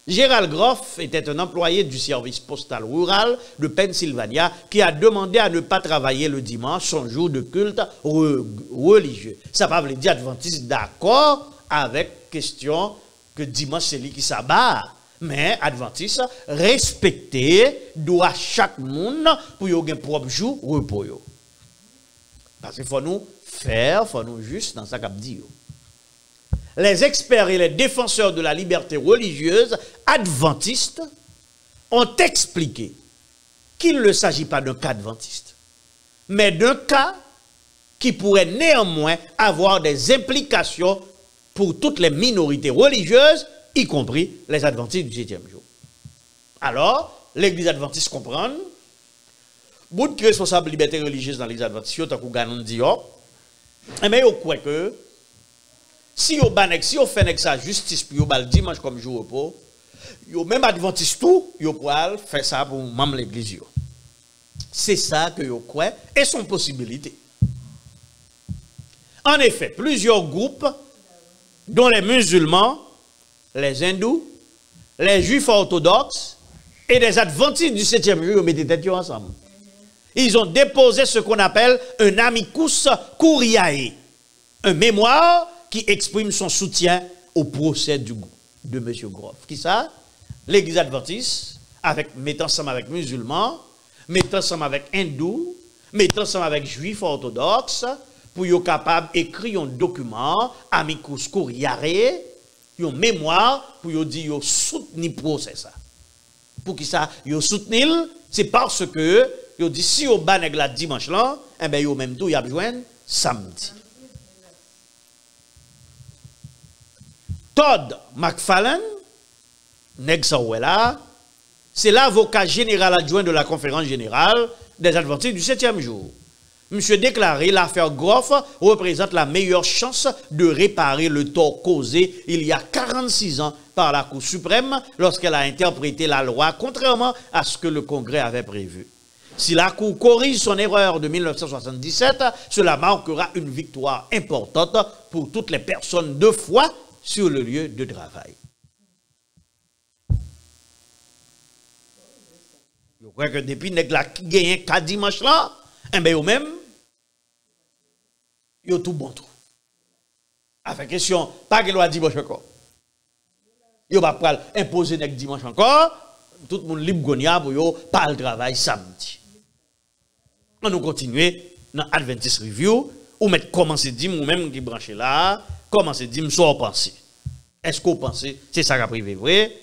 Gérald Groff était un employé du service postal rural de Pennsylvania qui a demandé à ne pas travailler le dimanche, son jour de culte religieux. Ça ne veut pas dire adventiste d'accord avec question que dimanche c'est lui qui s'abat. Mais adventiste respecter doit chaque monde pour yon gen propre jour repos yo. Parce qu'il faut nous faire, faut nous juste dans ça qu'a dit yo. Les experts et les défenseurs de la liberté religieuse adventistes ont expliqué qu'il ne s'agit pas d'un cas adventiste, mais d'un cas qui pourrait néanmoins avoir des implications pour toutes les minorités religieuses, y compris les adventistes du 7e jour. Alors, l'église adventiste comprend, bout de responsable liberté religieuse dans l'église adventiste, tant qu'on gagne dit, mais on croit que si on fait sa justice pour yon bal dimanche comme jour repos, yon même adventiste tout, yon pourra faire ça pour même l'église. C'est ça que yon croit et son possibilité. En effet, plusieurs groupes, dont les musulmans, les hindous, les juifs orthodoxes et les adventistes du 7e jour, ont mis des têtes ensemble. Ils ont déposé ce qu'on appelle un amicus curiae, un mémoire qui exprime son soutien au procès de M. Groff. Qui ça? L'église adventiste, mettant ensemble avec musulmans, mettant ensemble avec hindous, mettant ensemble avec juifs orthodoxes, pour être capable d'écrire un document, amicus curiae, une mémoire, pour dire soutenir le procès. Pour qui ça? Yo soutenir, c'est parce que yo dit si yo ban la dimanche là, eh ben yo même tout y a besoin samedi. Todd McFarlane, c'est l'avocat général adjoint de la conférence générale des adventistes du 7e jour. Monsieur déclaré, l'affaire Groff représente la meilleure chance de réparer le tort causé il y a 46 ans par la Cour suprême lorsqu'elle a interprété la loi contrairement à ce que le Congrès avait prévu. Si la Cour corrige son erreur de 1977, cela marquera une victoire importante pour toutes les personnes de foi sur le lieu de travail. Je crois que depuis que la gagné 4 dimanches là, eh bien, même, yo tout bon tout. Avec question, pas que loi dimanche encore. Yo va pas imposer nek dimanche encore, tout le monde libre gonia pour yo pas le travail samedi. On nous continuer dans Adventist Review ou mettre commencer dire ou même qui branché là, commencer dire soit penser. Est-ce qu'on pense c'est ça qu'a privé vrai?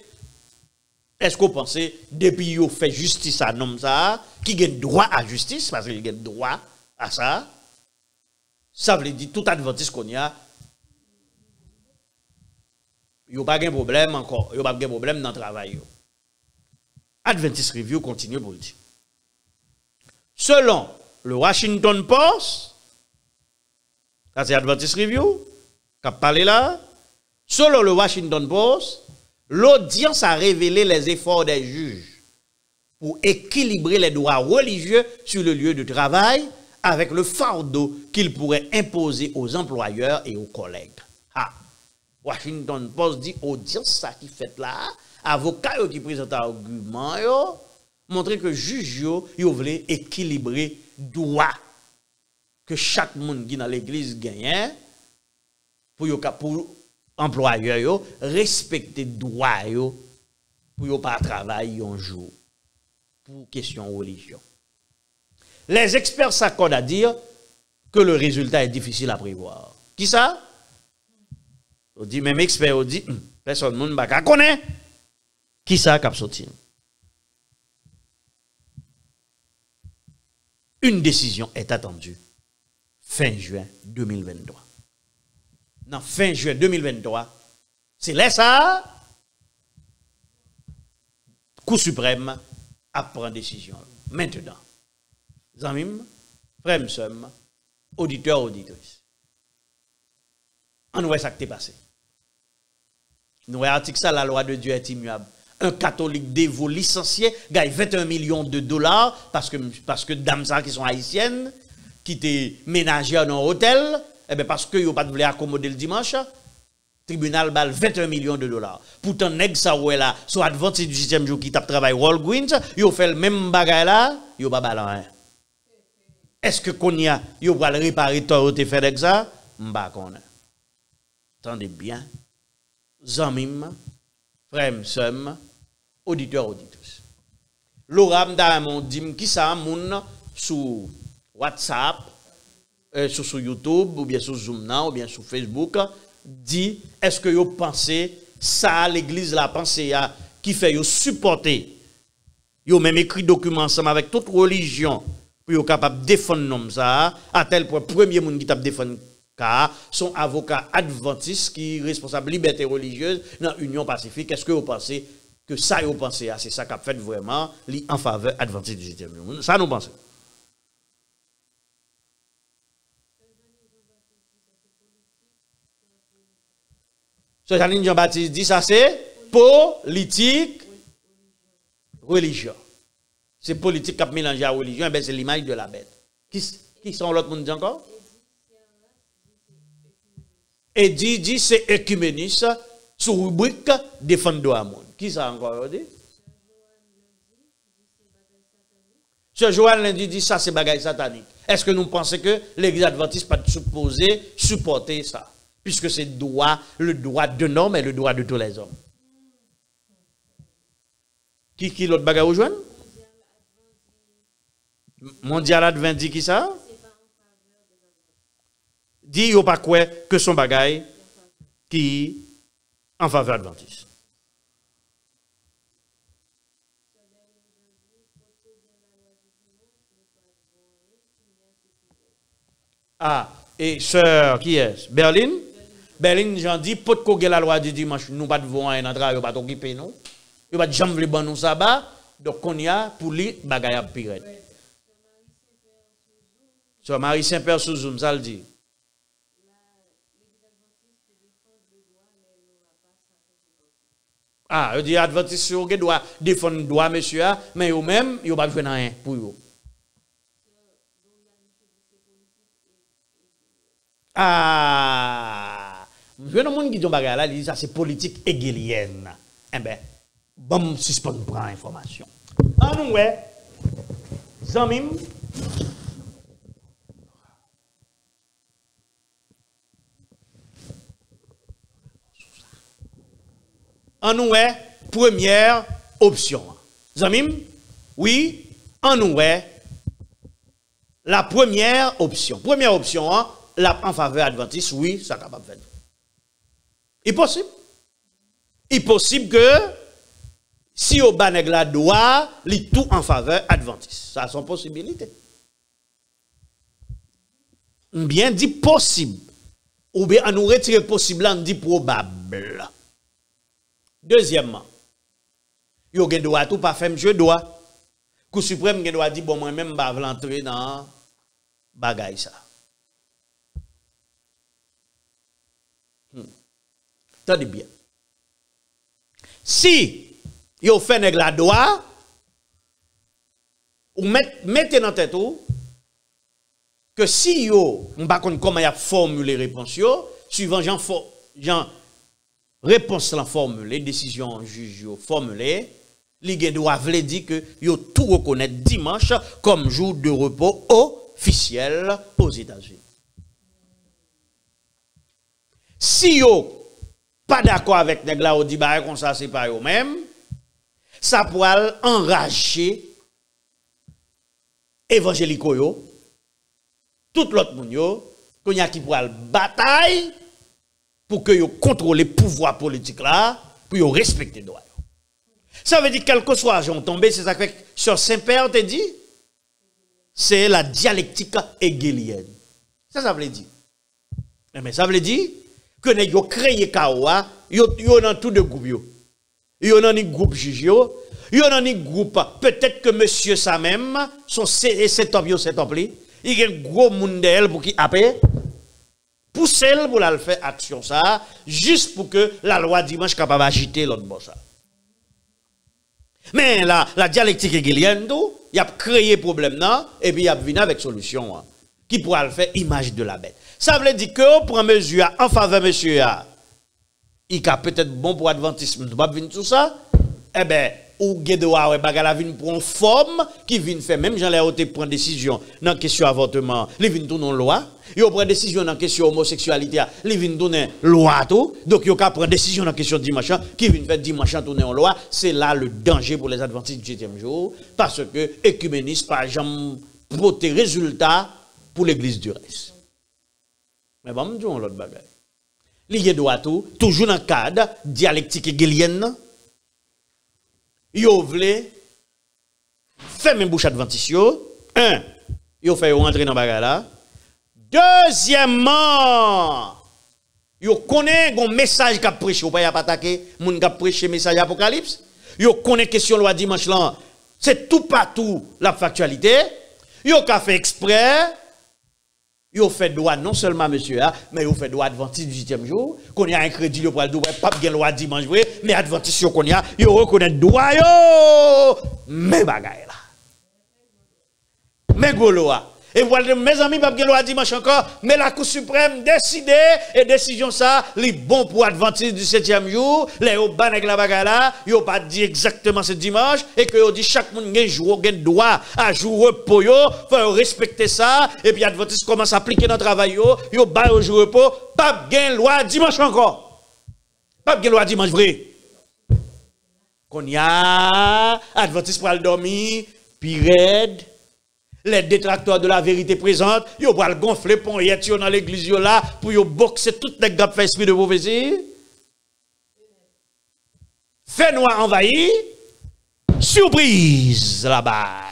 Est-ce qu'on pense depuis yo fait justice à nom ça qui gagne droit à justice parce qu'il gagne droit à ça? Ça veut dire tout adventiste qu'on y a, il n'y a pas de problème encore, il n'y a pas de problème dans le travail. Adventist Review continue pour le dire. Selon le Washington Post, ça c'est Adventist Review, qui a parlé là, selon le Washington Post, l'audience a révélé les efforts des juges pour équilibrer les droits religieux sur le lieu de travail avec le fardeau qu'ils pourraient imposer aux employeurs et aux collègues. Ah, Washington Post dit, audience ça qui fait là, avocat qui présente argument, montrer que juge yo voulait équilibrer droit que chaque monde qui dans l'église gagne pour employeur yo respecter droit yo pour yo pas travailler un jour pour question religion. Les experts s'accordent à dire que le résultat est difficile à prévoir. Qui ça? On dit même expert on dit personne monde pas connaît qui ça cap sorti. Une décision est attendue fin juin 2023. Non, fin juin 2023, c'est là ça, Cour suprême a pris une décision. Maintenant, Zamim, frère, auditeurs, auditrices, on voit ça qui est passé. Nous voyons l'article ça, la loi de Dieu est immuable. Un catholique dévot licencié gagne 21 millions de dollars parce que dames qui sont haïtiennes, qui étaient ménagères dans un hôtel, eh bien parce que n'ont pas voulu accommoder le dimanche, Tribunal bal 21 millions de dollars. Pourtant, nèg ça ouais là, soit adventiste du 6e jour qui tape travail Walgreens, yo fait le même bagay là, yo pas balan rien. Est-ce que qu'on y a, yo va le réparer toi te fait ça? M'ba connait. Tendez bien. Zamim, frère, sœur, auditeurs, auditrices. Laura m'damon dit qui ça moun sur WhatsApp, sur YouTube ou bien sur Zoom ou bien sur Facebook dit est-ce que vous pensez ça l'église la pensée qui fait vous supporter vous même écrit document ensemble avec toute religion pour vous capable de défendre nom ça à tel point premier monde qui t'a défendre car son avocat adventiste qui est responsable liberté religieuse dans l'Union Pacifique. Est-ce que vous pensez que ça vous pensez c'est ça qu'a fait vraiment en faveur adventiste du 7e? Ça nous pensons. Ce Janine Jean-Baptiste dit ça c'est politique religion. C'est politique qui a mélangé à religion, ben c'est l'image de la bête. Qui sont l'autre monde dit encore? Et dit c'est écuméniste sous rubrique défendre droit monde. Qui ça encore dit? Ce Joël lundi dit ça c'est bagaille satanique. Est-ce que nous pensons que l'église adventiste pas supposé supporter ça? Puisque c'est le droit d'un homme et le droit de tous les hommes. Qui l'autre bagaille au joindre? Mondial Advent dit qui ça? Dit yo pas quoi que son bagaille qui en faveur adventiste. Ah, et sœur qui est? Berlin? Berlin, j'en dis, pot de la loi du dimanche, nous pas devons un endroit, pas t'occuper nous. Nous pas jamais les ban nous sabbat, donc on y a pour lui bagaille à pire. Sœur Marie Saint-Père sous Zoom, ça le dit. Ah, il dit adventiste sur doit défendre droit monsieur mais eux même ils pas jouer rien pour eux. Ah, je ne monde qui dit bagarre là, il dit ça c'est politique hegelienne. Eh ben, bon suspend prend information. Ah nous ouais. Zamim en nous est première option. Zamim, oui, en nous est la première option. Première option, la en faveur adventiste, oui, ça capable de faire. Il possible. Il possible que si au banèg la doit, li tout en faveur adventiste. Ça a son possibilité. Bien dit possible. Ou bien on nous retire possible, on dit probable. Deuxièmement, yo gen droit tout pas faire jeu droit. Cour suprême gen droit dit bon moi même pas l'entrer dans bagay ça. Tendez bien. Si yo fait nèg la droit ou mettez dans tête ou que si yo on pas comment y a formuler réponse yo suivant Jean réponse la formulée, décision juge formulée, li gen doit vle dire que yo tout reconnaître dimanche comme jour de repos officiel aux États-Unis. Si yo pas d'accord avec nèg la ou di ba comme ça c'est pas yo même, ça pourrait enrager évangélico yo, tout l'autre moun yo, qu'on y a qui pourrait bataille pour que vous contrôlez le pouvoir politique là, pour vous respecter les droits. Ça veut dire quel que soit l'argent tombé, c'est ça que sur Saint-Père te dit, c'est la dialectique hegelienne. Ça veut dire. Mais ça veut dire que vous avez créé Kawa, vous avez dans tous deux groupes. Vous avez un groupe juge, vous avez un groupe, peut-être que monsieur ça même, son set up, il y a un gros monde pour qui appelle. Pousser pour la faire action ça juste pour que la loi dimanche capable agiter l'autre boss ça. Mais la dialectique hegelienne tout, il a créé problème là et puis il a venu avec solution qui pourra le faire image de la bête. Ça veut dire que on prend mesure en faveur monsieur il a peut-être bon pour adventisme, tu pas venir tout ça. Eh ben, ou Guédoua, ouais, bagala vin pour une forme qui vient faire, même Jean Léoté prend décision dans la question avortement, il vient tourner en loi. Il prend décision dans la question homosexualité, il vient tourner loi tout. Donc, il prend décision dans la question dimanche, qui vient faire dimanche tourner en loi. C'est là le danger pour les adventistes du 7e jour, parce que écuménisme, par exemple, porter résultat pour l'église du reste. Mais bon, je dis l'autre bagaille. Il doit tout, toujours dans le cadre dialectique hegelienne. Yo vle ferme bouche adventiste. Un, yo fait rentrer dans bagay là. Deuxièmement, yo connaît un message qu'a prêché, ou pas y a pas attaqué, moun qu'a prêché message apocalypse. Yo connaît question loi dimanche là, c'est tout partout la factualité. Yo qu'a fait exprès. Yo fait droit non seulement monsieur mais yo fait droit adventiste du 8e jour qu'on y a un crédit yo pour le droit pas gen loi dimanche vrai mais adventiste qu'on y a yo reconnaît droit yo mais bagay là mais golo et voilà mes amis pas gen loi dimanche encore mais la Cour suprême décidé et décision ça li bon pour adventiste du 7e jour les yo ban avec la bagay là yo pas dit exactement ce dimanche et que yo dit chaque monde gen jour gen droit à jour repos yo faut respecter ça et puis adventiste commence à appliquer dans travail yo ba au jour repos pas gen loi dimanche encore pas gen loi dimanche vrai qu'on y a adventiste pour le dormir puis raide. Les détracteurs de la vérité présente, ils vont le gonfler pour y être dans l'église là, pour y boxer toutes les gars fait esprit de prophétie. Fait noir envahi, surprise là-bas.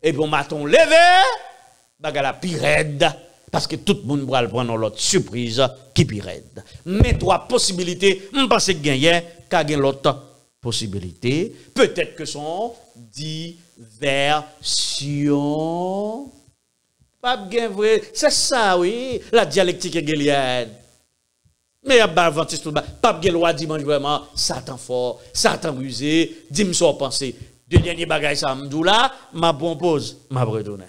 Et puis on maton levé, bagala pirède, parce que tout le monde va prendre l'autre surprise qui pirède. Mais trois possibilités, je pense que gagner, car gagne l'autre possibilité, peut-être que sont diversion. Pas bien vrai. C'est ça, oui, la dialectique hegelienne. Mais il y a adventiste, pas bien loi dimanche vraiment, Satan fort, Satan rusé, dis-moi ce que pensez. Deux derniers bagages, ça me là, ma propose, ma retourne.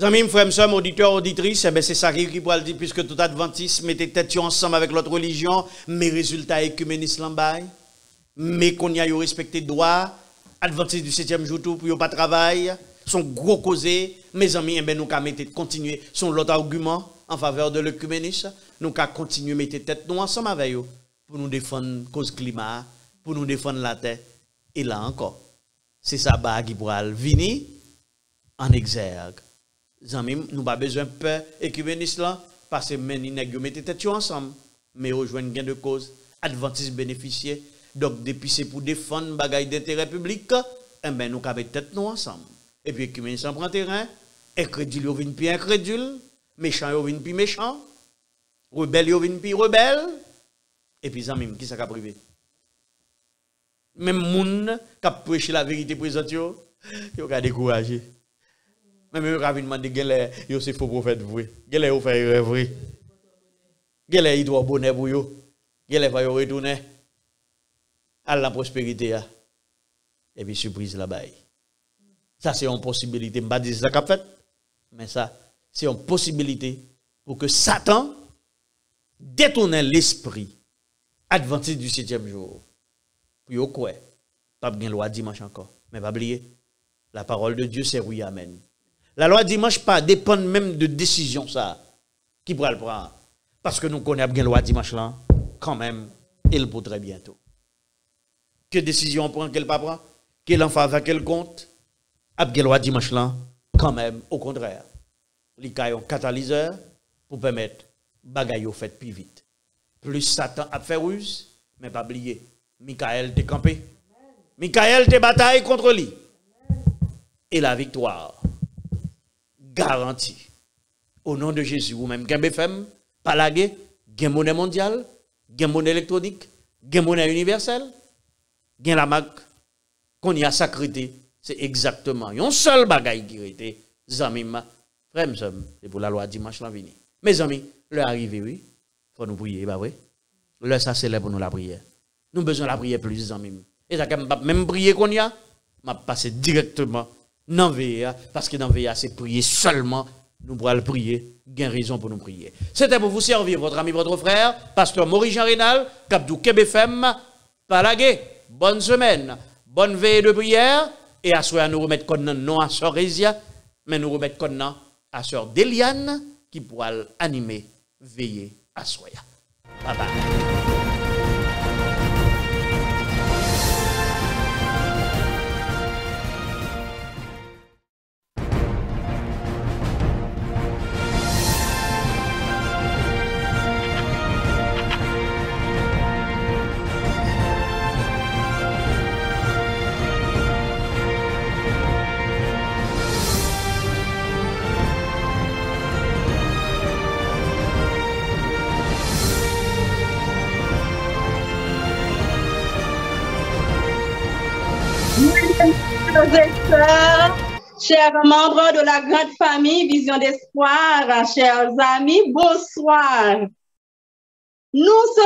Amis, frères, sœurs, auditeurs, auditrices, c'est ça qui pourrait le dire, puisque tout adventiste mettez tête ensemble avec l'autre religion, mais résultat écuménistes l'embaye, mais qu'on y a respecté droit, adventiste du 7e jour tout, pour y pas travail, son gros causé, mes amis, eh ben, nous avons continuer son l'autre argument en faveur de l'écuménisme, nous avons continuer mettre tête nous ensemble avec eux, pour nous défendre cause climat, pour nous défendre la terre, et là encore, c'est ça qui pourra venir en exergue. Zami, nous pas besoin de peur écuméniste là, parce que nous mettez tête ensemble, mais rejoindre gain de cause, adventiste bénéficier. Donc, depuis c'est pour défendre bagaille d'intérêt public, eh ben, nous avons tête nous ensemble. Et puis, écuméniste prend terrain, incrédule, il vient puis incrédule, méchant, il vient puis méchant, rebelle, il vient puis rebelle, et puis, zami, qui ça a privé? Même moun qui a prêché la vérité présente, il a découragé. Même quand il m'a dit que c'est faux prophète vrai. Gele yo fait erreur vrai. Gele il doit bonheur pour yo. Gele va yo retourner à la prospérité. Et puis surprise là-bas. Ça c'est une possibilité, m'pas dire ça qu'a fait, mais ça c'est une possibilité pour que Satan détourne l'esprit adventiste du 7e jour. Pour yo quoi? Pas bien loi dimanche encore, mais pas oublier. La parole de Dieu c'est oui amen. La loi dimanche pas dépend même de décision ça. qui pourra le prendre. Parce que nous connaissons bien la loi dimanche là, quand même, il pour très bientôt. Que décision on prend, qu'elle pas prend, qu'elle en faveur, qu'elle compte, la loi dimanche là, quand même, au contraire. Il y a un catalyseur pour permettre bagaille au fait plus vite. Plus Satan a fait ruse, mais pas oublier, Michael t'est campé. Michael t'est bataille contre lui. Et la victoire garantie. Au nom de Jésus, ou même KBFM, Palagé, gain monnaie mondiale, gain monnaie électronique, gain monnaie universelle, gain la marque, qu'on y a sacrité, c'est exactement un seul bagaille qui était, Zamim, frère, c'est pour la loi dimanche l'an venu. Mes amis, l'heure arrivé, oui, faut nous prier, bah oui. L'heure ça c'est pour nous la prière. Nous avons besoin de la prière plus, Zamim. Et ça, même prier qu'on y a, m'a passé directement dans VA, parce que dans VA, c'est prier seulement. Nous pourrons le prier, gain raison pour nous prier. C'était pour vous servir, votre ami, votre frère, pasteur Maurice Jean Rénal, Capdou KBFM, Palagé. Bonne semaine, bonne veille de prière, et à soi, nous remettre comme non à Sœur Résia, mais nous remettre comme non à Sœur Déliane, qui pourra animer, veiller à soi. Bye bye. Chers membres de la grande famille Vision d'Espoir, chers amis, bonsoir. Nous sommes